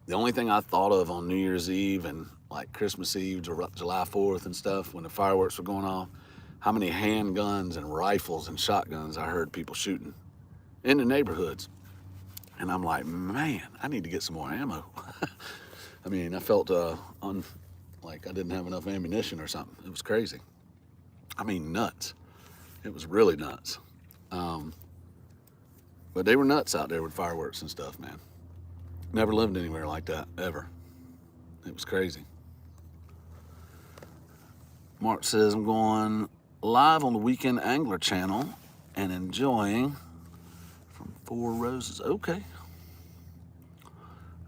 the only thing I thought of on New Year's Eve and like Christmas Eve, July 4th and stuff, when the fireworks were going off, how many handguns and rifles and shotguns I heard people shooting in the neighborhoods. And I'm like, man, I need to get some more ammo. I mean, I felt like I didn't have enough ammunition or something. It was crazy. I mean, nuts. It was really nuts. But they were nuts out there with fireworks and stuff, man. Never lived anywhere like that, ever. It was crazy. Mark says, I'm going live on the Weekend Angler channel and enjoying from Four Roses. Okay.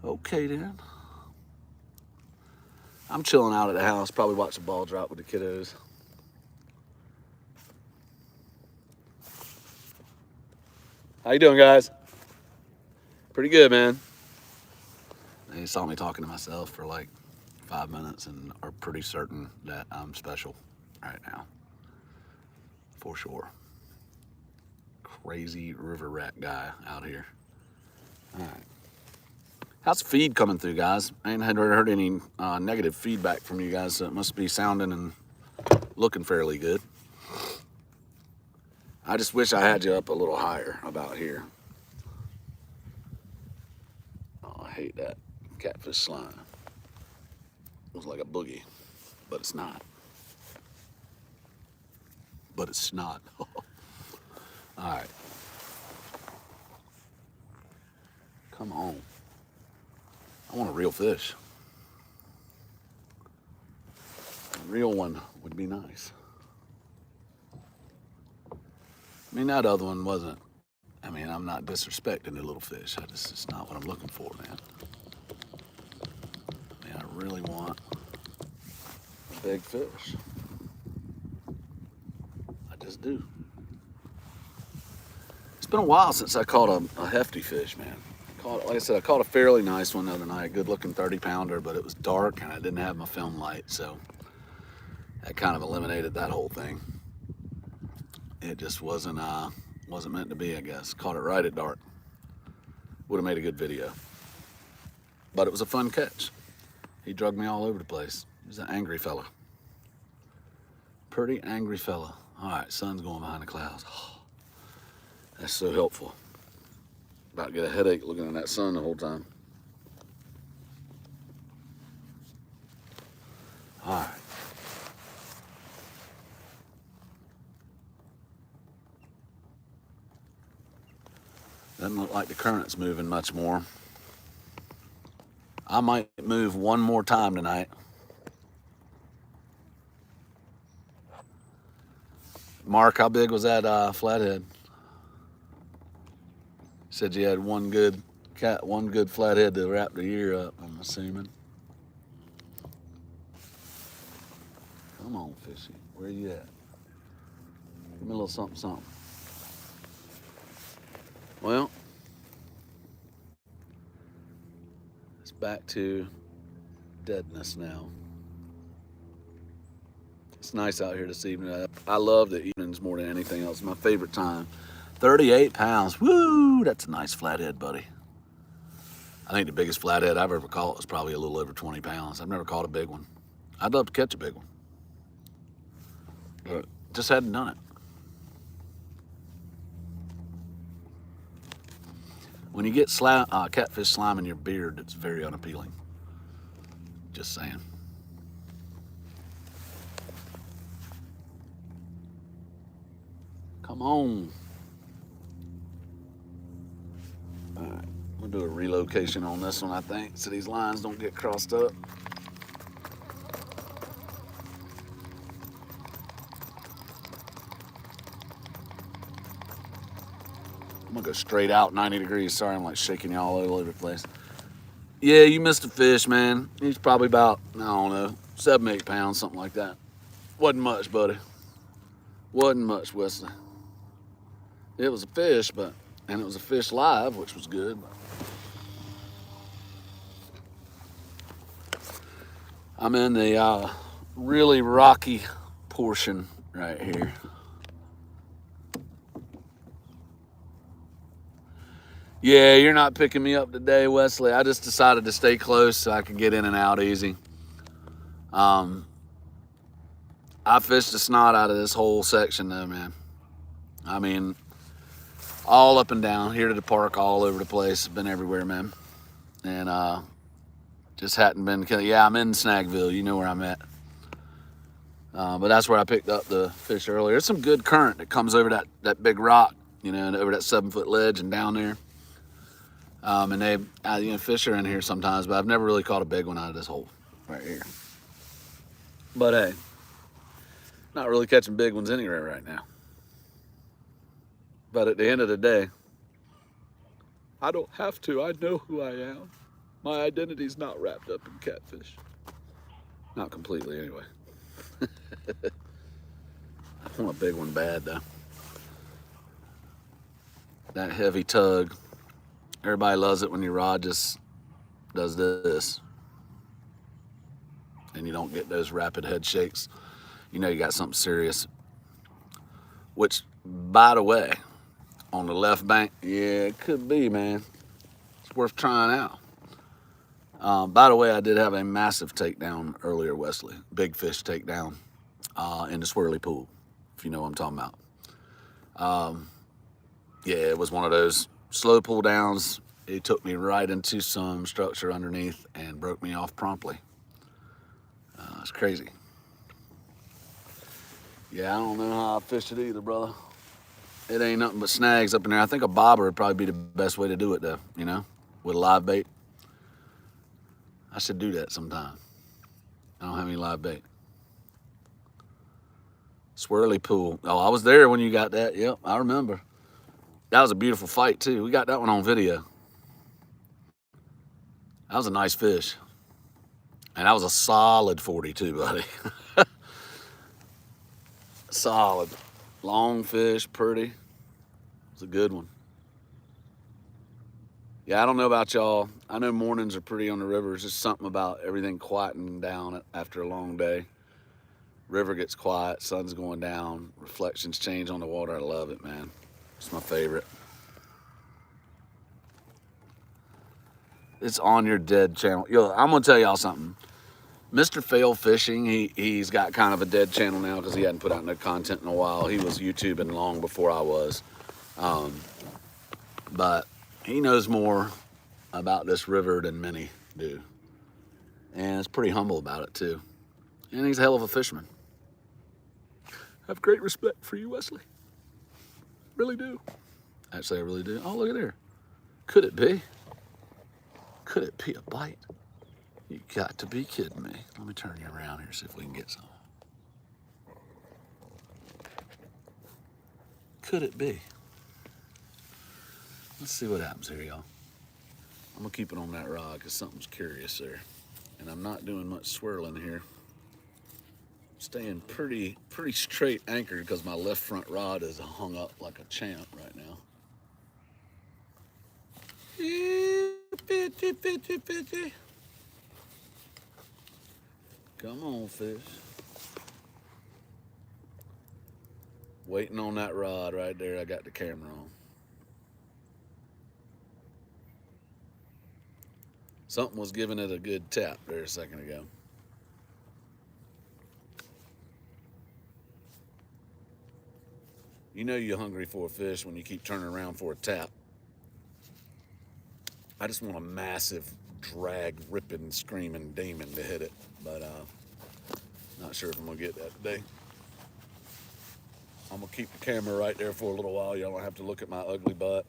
Okay, then. I'm chilling out at the house, probably watching ball drop with the kiddos. How you doing, guys? Pretty good, man. They saw me talking to myself for like 5 minutes and are pretty certain that I'm special right now. For sure. Crazy river rat guy out here. All right. How's the feed coming through, guys? I ain't heard any negative feedback from you guys, so it must be sounding and looking fairly good. I just wish I had you up a little higher about here. Oh, I hate that catfish slime. Looks like a boogie, but it's not. But it's not. All right. Come on. I want a real fish. A real one would be nice. I mean, that other one wasn't. I mean, I'm not disrespecting the little fish. It's not what I'm looking for, man. Man, I really want a big fish. I just do. It's been a while since I caught a hefty fish, man. Like I said, I caught a fairly nice one the other night, a good-looking 30-pounder, but it was dark and I didn't have my film light, so that kind of eliminated that whole thing. It just wasn't meant to be, I guess. Caught it right at dark. Would have made a good video. But it was a fun catch. He drugged me all over the place. He's an angry fella. Pretty angry fella. All right, sun's going behind the clouds. That's so helpful. About to get a headache looking at that sun the whole time. All right. Doesn't look like the current's moving much more. I might move one more time tonight. Mark, how big was that flathead? Said you had one good flathead to wrap the year up, I'm assuming. Come on, fishy. Where you at? Give me a little something, something. Well, it's back to deadness now. It's nice out here this evening. I love the evenings more than anything else. My favorite time. 38 pounds. Woo! That's a nice flathead, buddy. I think the biggest flathead I've ever caught was probably a little over 20 pounds. I've never caught a big one. I'd love to catch a big one, but just hadn't done it. When you get catfish slime in your beard, it's very unappealing. Just saying. Come on. All right, we'll do a relocation on this one, I think, so these lines don't get crossed up. I'm gonna go straight out 90 degrees. Sorry, I'm like shaking y'all all over the place. Yeah, you missed a fish, man. He's probably about, I don't know, 7, 8 pounds, something like that. Wasn't much, buddy. Wasn't much, Wesley. It was a fish, and it was a fish live, which was good. I'm in the really rocky portion right here. Yeah, you're not picking me up today, Wesley. I just decided to stay close so I could get in and out easy. I fished the snot out of this whole section though, man. I mean, all up and down, here to the park, all over the place. Been everywhere, man. And just hadn't been, yeah, I'm in Snagville. You know where I'm at. But that's where I picked up the fish earlier. There's some good current that comes over that big rock, you know, and over that 7-foot ledge and down there. And they, fish are in here sometimes, but I've never really caught a big one out of this hole right here. But hey, not really catching big ones anywhere right now. But at the end of the day, I don't have to. I know who I am. My identity's not wrapped up in catfish. Not completely, anyway. I want a big one bad, though. That heavy tug. Everybody loves it when your rod just does this. And you don't get those rapid head shakes. You know you got something serious. Which, by the way, on the left bank, yeah, it could be, man. It's worth trying out. By the way, I did have a massive takedown earlier, Wesley. Big fish takedown in the swirly pool, if you know what I'm talking about. Yeah, it was one of those slow pull downs. It took me right into some structure underneath and broke me off promptly. It's crazy. Yeah, I don't know how I fished it either, brother. It ain't nothing but snags up in there. I think a bobber would probably be the best way to do it, though, you know, with a live bait. I should do that sometime. I don't have any live bait. Swirly pool. Oh, I was there when you got that. Yep, I remember. That was a beautiful fight, too. We got that one on video. That was a nice fish. And that was a solid 42, buddy. Solid. Long fish, pretty. It's a good one. Yeah, I don't know about y'all. I know mornings are pretty on the river. It's just something about everything quieting down after a long day. River gets quiet, sun's going down, reflections change on the water. I love it, man. It's my favorite. It's on your dead channel. Yo, I'm gonna tell y'all something. Mr. Fail Fishing, he's got kind of a dead channel now because he hadn't put out no content in a while. He was YouTubing long before I was. But he knows more about this river than many do. And is pretty humble about it too. And he's a hell of a fisherman. I have great respect for you, Wesley. Really do. Actually, I really do. Oh, look at there. Could it be? Could it be a bite? You got to be kidding me. Let me turn you around here, see if we can get some. Could it be? Let's see what happens here, y'all. I'm gonna keep it on that rod because something's curious there. And I'm not doing much swirling here. Staying pretty straight anchored because my left front rod is hung up like a champ right now. Come on, fish. Waiting on that rod right there. I got the camera on. Something was giving it a good tap there a second ago. You know you're hungry for a fish when you keep turning around for a tap. I just want a massive drag, ripping, screaming demon to hit it, but not sure if I'm gonna get that today. I'm gonna keep the camera right there for a little while. Y'all don't have to look at my ugly butt.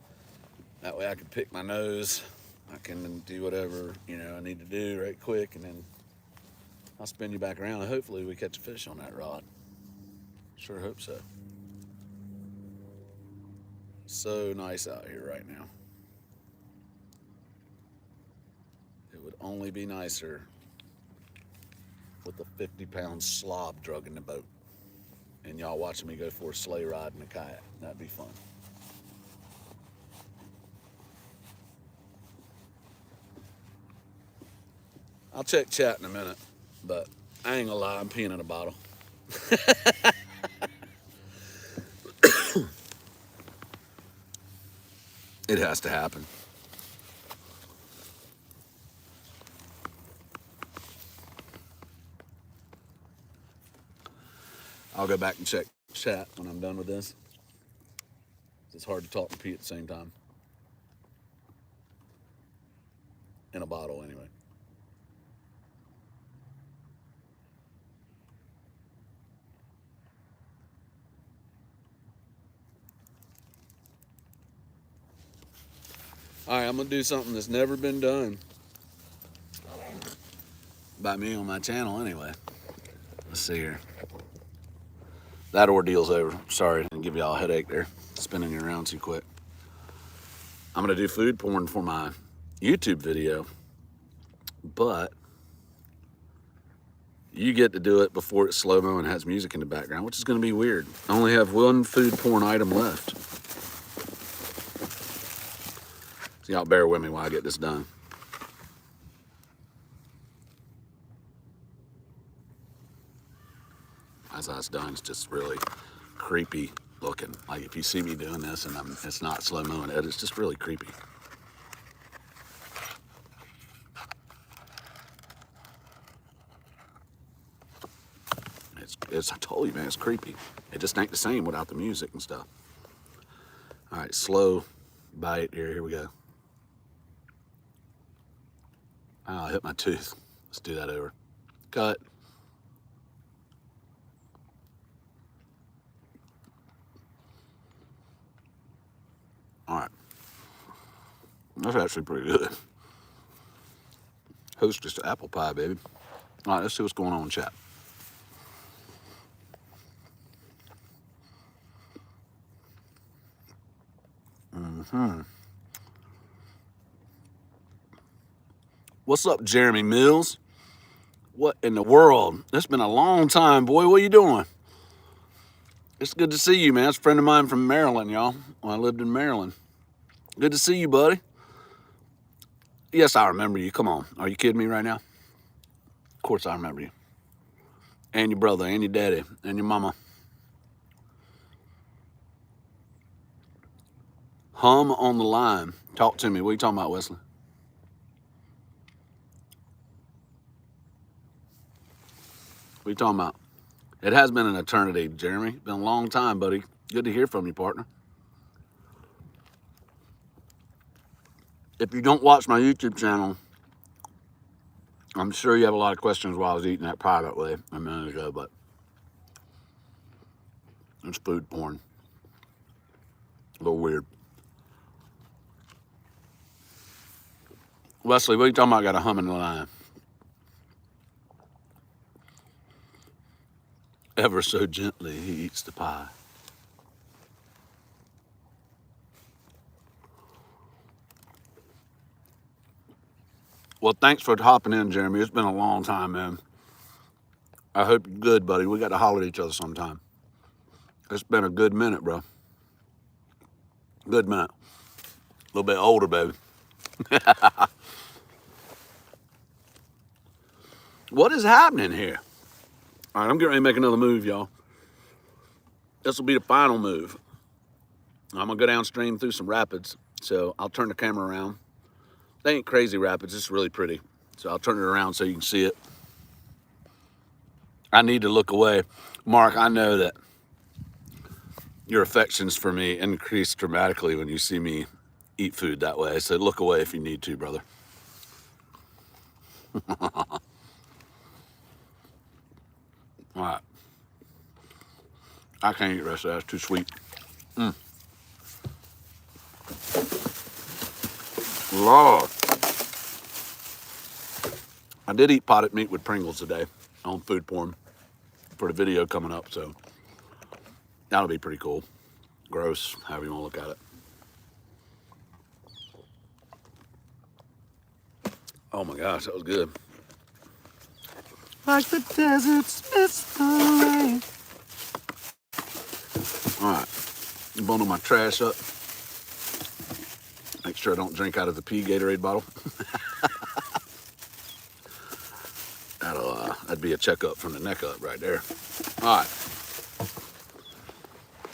That way I can pick my nose. I can do whatever, I need to do right quick, and then I'll spin you back around, and hopefully we catch a fish on that rod. Sure hope so. So nice out here right now. It would only be nicer with a 50-pound slob drug in the boat and y'all watching me go for a sleigh ride in a kayak. That'd be fun. I'll check chat in a minute. But I ain't gonna lie, I'm peeing in a bottle. It has to happen. I'll go back and check chat when I'm done with this. It's hard to talk and pee at the same time. In a bottle, anyway. All right, I'm gonna do something that's never been done by me on my channel anyway. Let's see here. That ordeal's over. Sorry, I didn't give y'all a headache there, spinning you around too quick. I'm gonna do food porn for my YouTube video, but you get to do it before it's slow-mo and has music in the background, which is gonna be weird. I only have one food porn item left. So y'all bear with me while I get this done. As that's done, it's just really creepy looking. Like if you see me doing this and it's not slow-mo and it's just really creepy. I told you, man, it's creepy. It just ain't the same without the music and stuff. All right, slow bite here. Here we go. Oh, I hit my tooth. Let's do that over. Cut. All right. That's actually pretty good. Hostess apple pie, baby. All right, let's see what's going on in chat. What's up, Jeremy Mills? What in the world? It's been a long time, boy. What are you doing? It's good to see you, man. It's a friend of mine from Maryland, y'all. When I lived in Maryland. Good to see you, buddy. Yes, I remember you. Come on. Are you kidding me right now? Of course I remember you. And your brother, and your daddy, and your mama. Hum on the line. Talk to me. What are you talking about, Wesley? What are you talking about? It has been an eternity, Jeremy. Been a long time, buddy. Good to hear from you, partner. If you don't watch my YouTube channel, I'm sure you have a lot of questions while I was eating that privately a minute ago, but it's food porn. A little weird. Wesley, what are you talking about? I got a hum in the line. Ever so gently, he eats the pie. Well, thanks for hopping in, Jeremy. It's been a long time, man. I hope you're good, buddy. We got to holler at each other sometime. It's been a good minute, bro. Good minute. A little bit older, baby. What is happening here? All right, I'm getting ready to make another move, y'all. This will be the final move. I'm going to go downstream through some rapids, so I'll turn the camera around. They ain't crazy rapids. It's really pretty. So I'll turn it around so you can see it. I need to look away. Mark, I know that your affections for me increase dramatically when you see me eat food that way. So look away if you need to, brother. All right. I can't eat the rest of that. It's too sweet. Lord. I did eat potted meat with Pringles today on food porn for the video coming up, so that'll be pretty cool. Gross, however you want to look at it. Oh my gosh, that was good. Like the deserts miss the rain. All right, bundle my trash up. Make sure I don't drink out of the pea Gatorade bottle. That'll be a checkup from the neck up right there. All right.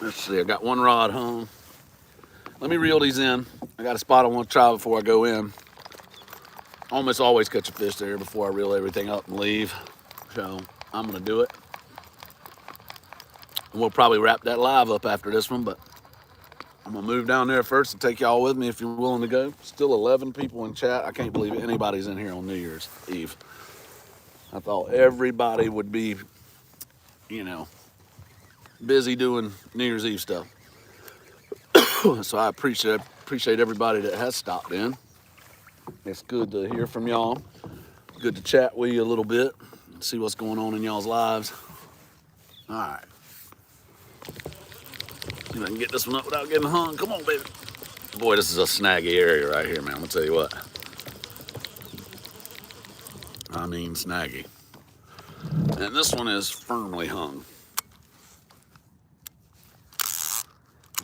Let's see, I got one rod home. Let me reel these in. I got a spot I want to try before I go in. Almost always catch a fish there before I reel everything up and leave. So I'm gonna do it. And we'll probably wrap that live up after this one, but I'm gonna move down there first and take y'all with me if you're willing to go. Still 11 people in chat. I can't believe anybody's in here on New Year's Eve. I thought everybody would be, you know, busy doing New Year's Eve stuff. So I appreciate everybody that has stopped in. It's good to hear from y'all. Good to chat with you a little bit and see what's going on in y'all's lives. All right. See if I can get this one up without getting hung. Come on, baby. Boy, this is a snaggy area right here, man. I'm gonna tell you what. I mean snaggy. And this one is firmly hung.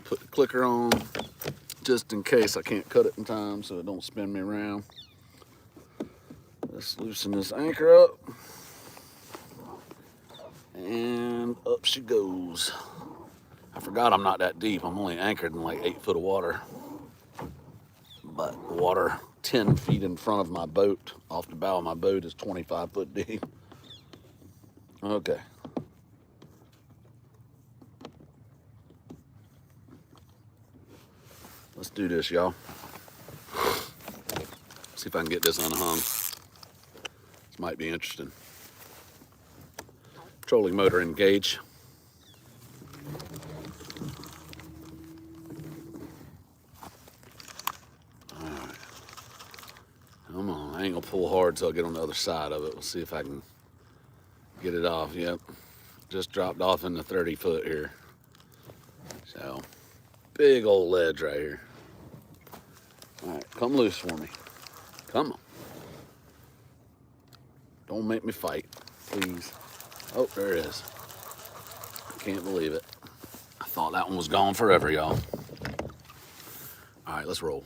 Put the clicker on just in case I can't cut it in time so it don't spin me around. Let's loosen this anchor up. And up she goes. I forgot I'm not that deep. I'm only anchored in like 8 foot of water. But the water 10 feet in front of my boat, off the bow of my boat, is 25 foot deep. Okay. Let's do this, y'all. See if I can get this unhung. This might be interesting. Trolling motor engaged. All right. Come on, I ain't gonna pull hard till I get on the other side of it. We'll see if I can get it off. Yep, just dropped off in the 30 foot here. So, big old ledge right here. All right, come loose for me. Come on. Don't make me fight, please. Oh, there it is. I can't believe it. I thought that one was gone forever, y'all. All right, let's roll.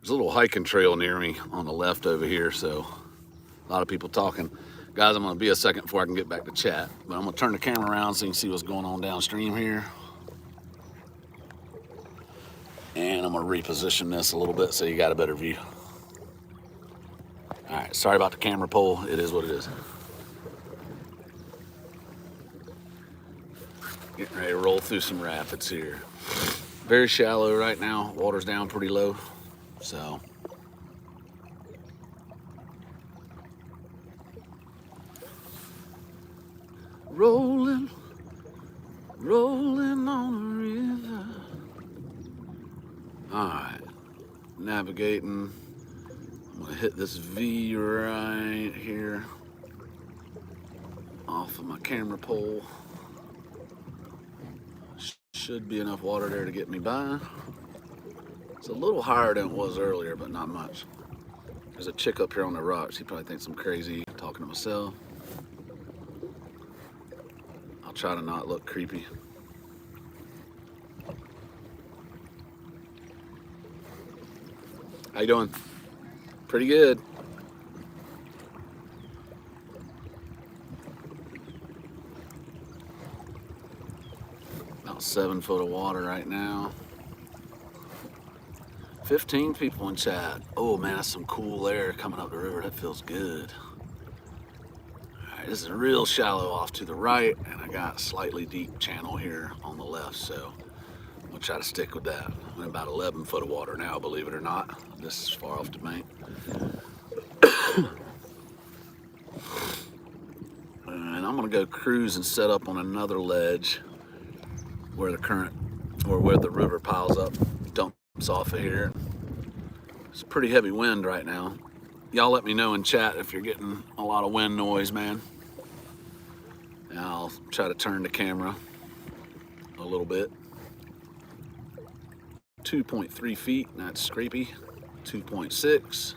There's a little hiking trail near me on the left over here, so a lot of people talking. Guys, I'm gonna be a second before I can get back to chat, but I'm gonna turn the camera around so you can see what's going on downstream here. And I'm gonna reposition this a little bit so you got a better view. All right, sorry about the camera pull. It is what it is. Getting ready to roll through some rapids here. Very shallow right now. Water's down pretty low, so. Rolling, rolling on the river. All right, navigating. I'm gonna hit this V right here off of my camera pole. Should be enough water there to get me by. It's a little higher than it was earlier, but not much. There's a chick up here on the rocks. He probably thinks I'm crazy talking to myself. I'll try to not look creepy. How you doing? Pretty good. About 7 foot of water right now. 15 people in chat. Oh man, that's some cool air coming up the river. That feels good. All right, this is real shallow off to the right, and I got slightly deep channel here on the left, so I'm gonna try to stick with that. I'm in about 11 foot of water now, believe it or not. This is far off the bank. And I'm gonna go cruise and set up on another ledge where the current, or where the river piles up, dumps off of here. It's a pretty heavy wind right now. Y'all let me know in chat if you're getting a lot of wind noise, man. And I'll try to turn the camera a little bit. 2.3 feet, that's scrapey. 2.6.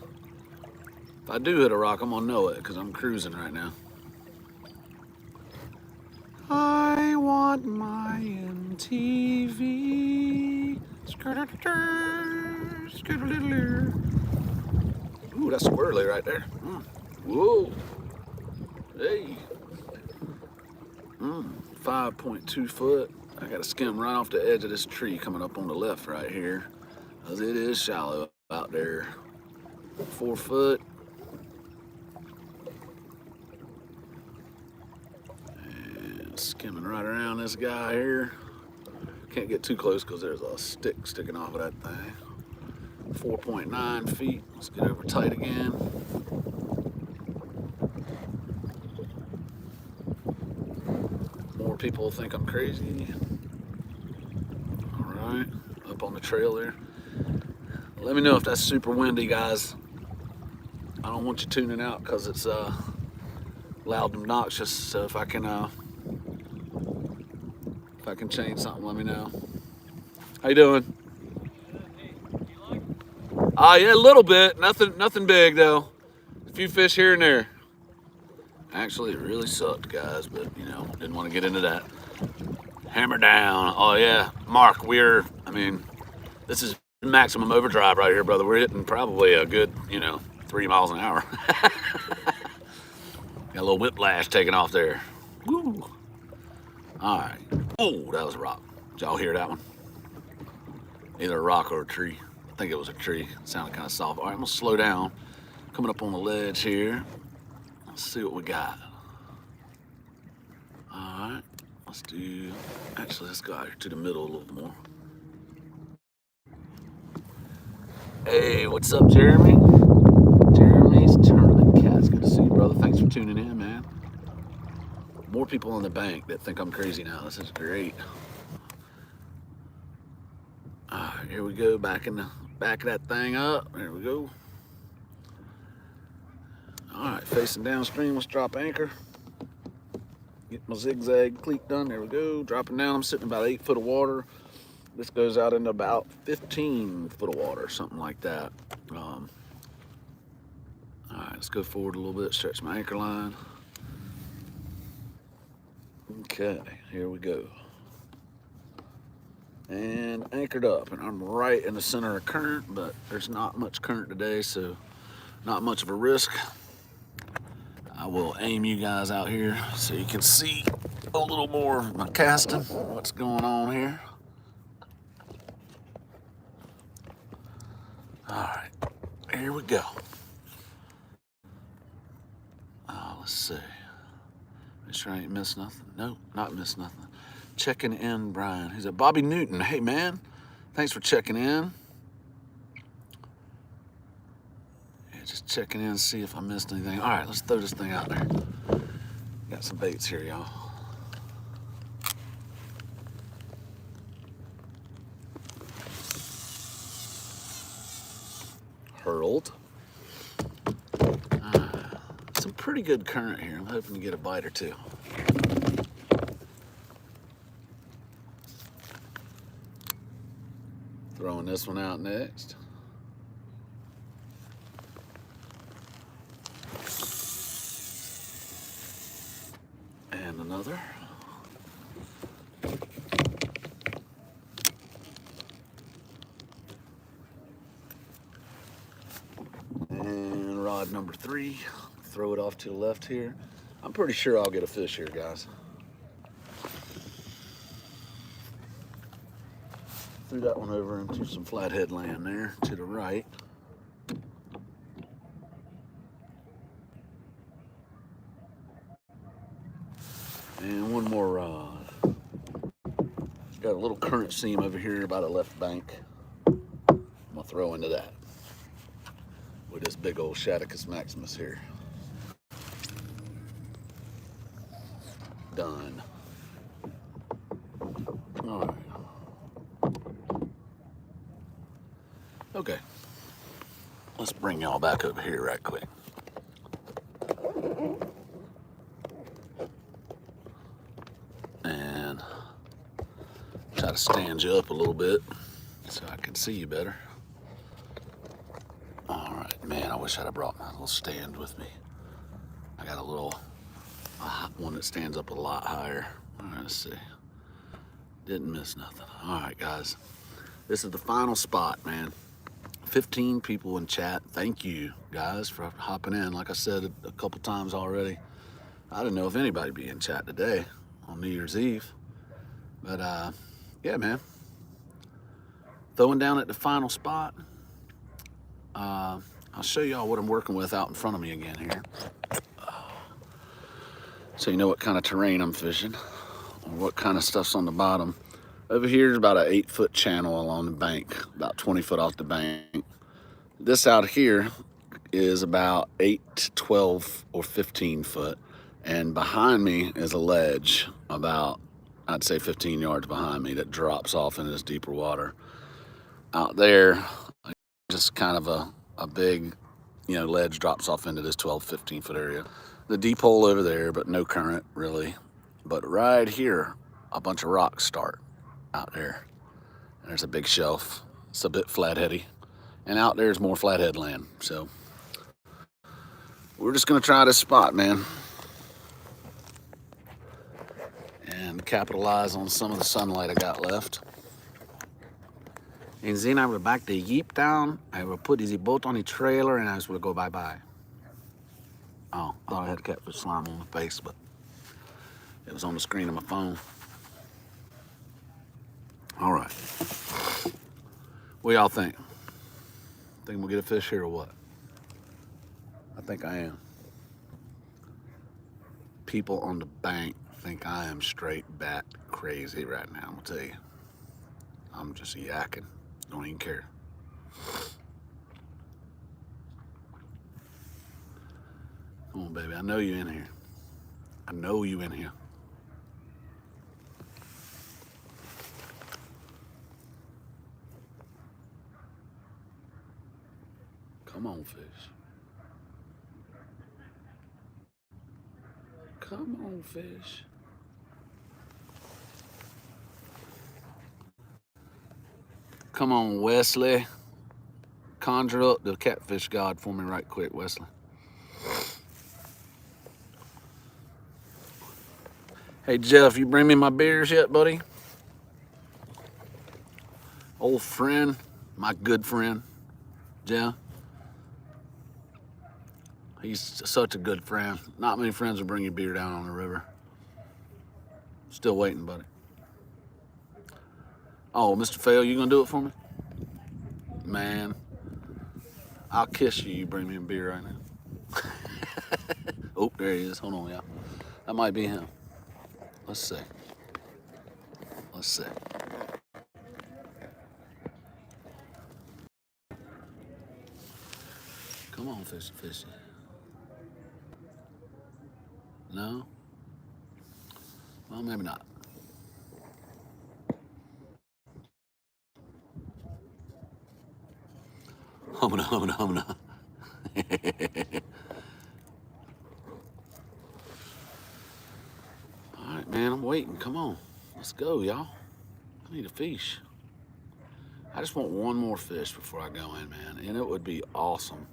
If I do hit a rock, I'm gonna know it because I'm cruising right now. I want my MTV. Ooh, that's squirrely right there. Whoa. Hey. 5.2 foot. I got to skim right off the edge of this tree coming up on the left right here, because it is shallow out there. 4 foot. And skimming right around this guy here. Can't get too close because there's a stick sticking off of that thing. 4.9 feet. Let's get over tight again. More people think I'm crazy. All right, up on the trail there. Let me know if that's super windy, guys. I don't want you tuning out because it's loud and obnoxious. So if I can change something, let me know. How you doing? Yeah, a little bit. Nothing big though. A few fish here and there. Actually, it really sucked, guys, but you know, didn't want to get into that. Hammer down. Oh yeah, Mark, this is maximum overdrive right here, brother. We're hitting probably a good, 3 miles an hour. Got a little whiplash taking off there. Woo. All right. Oh, that was a rock. Did y'all hear that one? Either a rock or a tree. I think it was a tree. It sounded kind of soft. All right, I'm gonna slow down. Coming up on the ledge here. Let's see what we got. All right, let's go out here to the middle a little more. Hey, what's up, Jeremy? Jeremy's Tournament Cats. Good to see you, brother. Thanks for tuning in, man. More people on the bank that think I'm crazy now. This is great. All right, here we go. Back that thing up. There we go. All right, facing downstream. Let's drop anchor. Get my zigzag cleat done. There we go. Dropping down. I'm sitting about 8 foot of water. This goes out into about 15 foot of water, something like that. All right, let's go forward a little bit. Stretch my anchor line. Okay, here we go. And anchored up, and I'm right in the center of current, but there's not much current today, so not much of a risk. I will aim you guys out here so you can see a little more of my casting, what's going on here. All right, here we go. Let's see. Make sure I ain't missed nothing. Nope, not missed nothing. Checking in, Brian. He's at Bobby Newton. Hey, man. Thanks for checking in. Yeah, just checking in, see if I missed anything. All right, let's throw this thing out there. Got some baits here, y'all. Hurled. Some pretty good current here. I'm hoping to get a bite or two. Throwing this one out next. And another. And rod number 3. Throw it off to the left here. I'm pretty sure I'll get a fish here, guys. Threw that one over into some flathead land there to the right. And one more rod. Got a little current seam over here by the left bank. I'm gonna throw into that with this big old Shaticus Maximus here. Done. All right. Okay. Let's bring y'all back over here right quick. And try to stand you up a little bit so I can see you better. All right, man, I wish I'd have brought my little stand with me. I got a one that stands up a lot higher. All right, let's see. Didn't miss nothing. All right, guys. This is the final spot, man. 15 people in chat. Thank you guys for hopping in. Like I said a couple times already, I didn't know if anybody would be in chat today on New Year's Eve. But yeah, man. Throwing down at the final spot. I'll show y'all what I'm working with out in front of me again here. So you know what kind of terrain I'm fishing, or what kind of stuff's on the bottom. Over here is about an 8-foot channel along the bank, about 20 foot off the bank. This out here is about 8 to 12 or 15 foot. And behind me is a ledge about, I'd say 15 yards behind me, that drops off into this deeper water. Out there, just kind of a big, ledge drops off into this 12, 15 foot area. The deep hole over there, but no current really. But right here, a bunch of rocks start out there. And there's a big shelf. It's a bit flatheady. And out there's more flathead land. So we're just gonna try this spot, man. And capitalize on some of the sunlight I got left. And then I will back the Jeep down. I will put the boat on the trailer and I will go bye-bye. Oh, I thought I had catfish slime on my face, but it was on the screen of my phone. All right. What y'all think? Think we'll get a fish here or what? I think I am. People on the bank think I am straight bat crazy right now. I'm gonna tell you. I'm just yakking. Don't even care. Come on, baby. I know you in here. I know you in here. Come on, fish. Come on, fish. Come on, Wesley. Conjure up the catfish god for me right quick, Wesley. Hey, Jeff, you bring me my beers yet, buddy? Old friend, my good friend, Jeff. He's such a good friend. Not many friends will bring you beer down on the river. Still waiting, buddy. Oh, Mr. Fail, you gonna do it for me? Man, I'll kiss you. You bring me a beer right now. Oh, there he is. Hold on, y'all. That might be him. Let's see. Let's see. Come on, fishy, fishy. No? Well, maybe not. Humana, humana, humana. All right, man, I'm waiting. Come on. Let's go, y'all. I need a fish. I just want one more fish before I go in, man, and it would be awesome.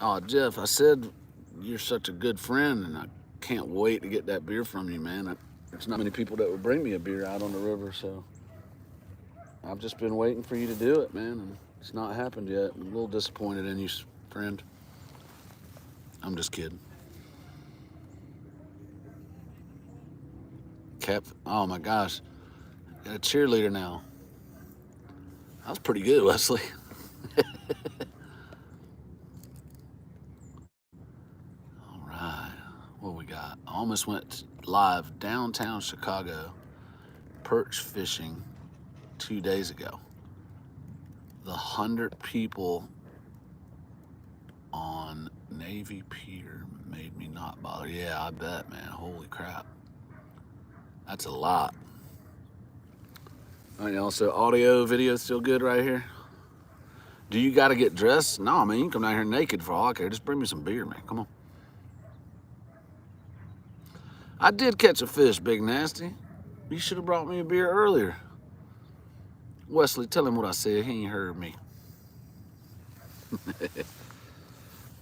Oh, Jeff, I said you're such a good friend, and I can't wait to get that beer from you, man. There's not many people that would bring me a beer out on the river, so I've just been waiting for you to do it, man, and it's not happened yet. I'm a little disappointed in you, friend. I'm just kidding. Oh my gosh, got a cheerleader now. That was pretty good, Wesley. All right, what we got? I almost went live downtown Chicago, perch fishing 2 days ago. The 100 people on Navy Pier made me not bother. Yeah, I bet, man. Holy crap. That's a lot. All right, y'all, so audio, video still good right here? Do you got to get dressed? No, man, you can come down here naked for all I care. Just bring me some beer, man. Come on. I did catch a fish, Big Nasty. You should have brought me a beer earlier. Wesley, tell him what I said. He ain't heard me.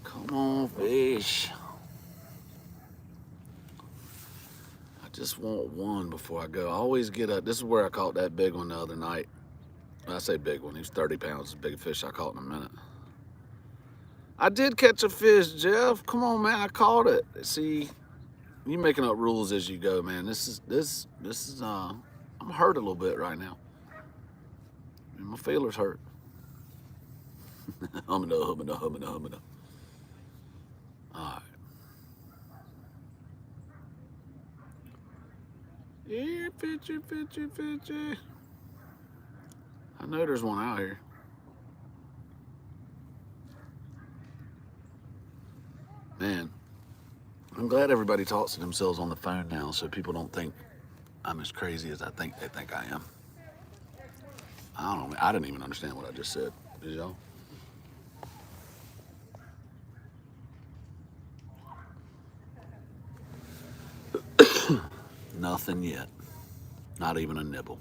Come on, fish. I just want one before I go. I always get up. This is where I caught that big one the other night. I say big one. He's 30 pounds. The biggest fish I caught in a minute. I did catch a fish, Jeff. Come on, man. I caught it. See, you making up rules as you go, man. This is I'm hurt a little bit right now. My feelers hurt. Humming. All right. Yeah, fishy. I know there's one out here. Man, I'm glad everybody talks to themselves on the phone now so people don't think I'm as crazy as I think they think I am. I don't know. I didn't even understand what I just said. Did y'all? Nothing yet. Not even a nibble.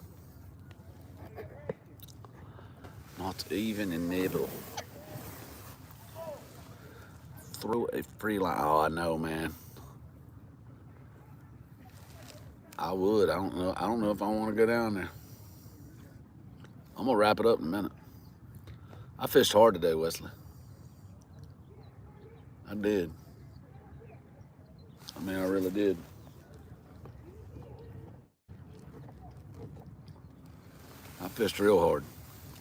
Not even a nibble. Throw a free line. Oh, I know, man. I would. I don't know. I don't know if I want to go down there. I'm gonna wrap it up in a minute. I fished hard today, Wesley. I did. I mean, I really did. I fished real hard.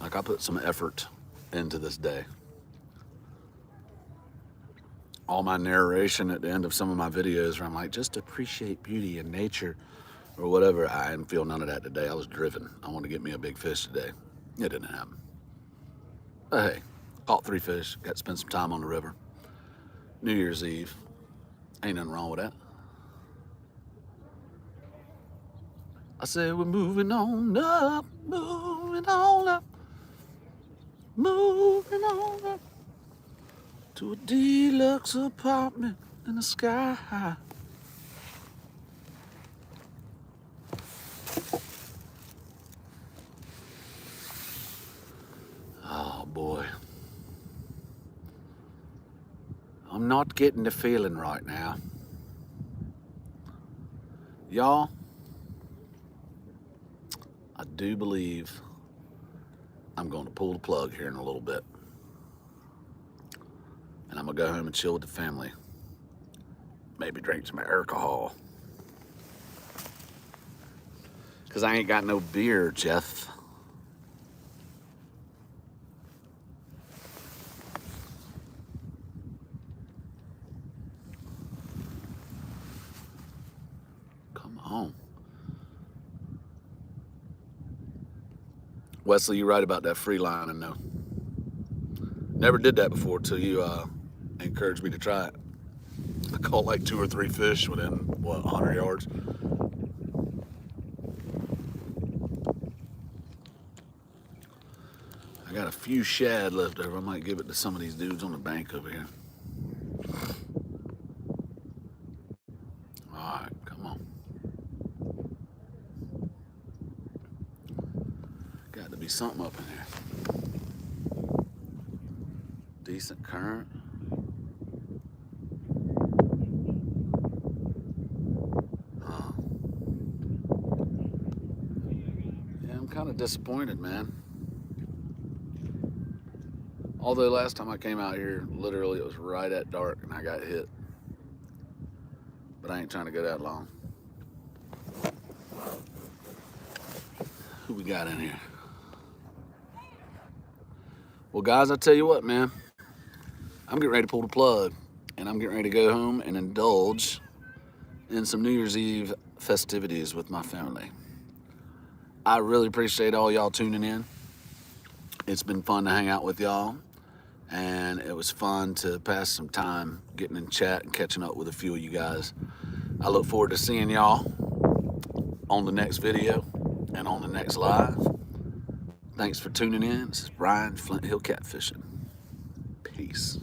Like, I put some effort into this day. All my narration at the end of some of my videos where I'm like, just appreciate beauty and nature or whatever. I didn't feel none of that today. I was driven. I wanted to get me a big fish today. It didn't happen. But hey, caught 3 fish. Got to spend some time on the river. New Year's Eve. Ain't nothing wrong with that. I said we're moving on up, moving on up, moving on up to a deluxe apartment in the sky high. Oh boy. I'm not getting the feeling right now. Y'all, I do believe I'm going to pull the plug here in a little bit. And I'm going to go home and chill with the family. Maybe drink some alcohol. Because I ain't got no beer, Jeff. Come on. Wesley, you're right about that free lining, though. Never did that before till you encouraged me to try it. I caught like 2 or 3 fish within, what, 100 yards? I got a few shad left over. I might give it to some of these dudes on the bank over here. All right, come on. Got to be something up in here. Decent current. Yeah, I'm kind of disappointed, man. Although last time I came out here, literally it was right at dark and I got hit. But I ain't trying to go that long. Who we got in here? Well, guys, I tell you what, man. I'm getting ready to pull the plug. And I'm getting ready to go home and indulge in some New Year's Eve festivities with my family. I really appreciate all y'all tuning in. It's been fun to hang out with y'all. And it was fun to pass some time getting in chat and catching up with a few of you guys. I look forward to seeing y'all on the next video and on the next live. Thanks for tuning in. This is Brian, Flint Hill Catfishing. Peace.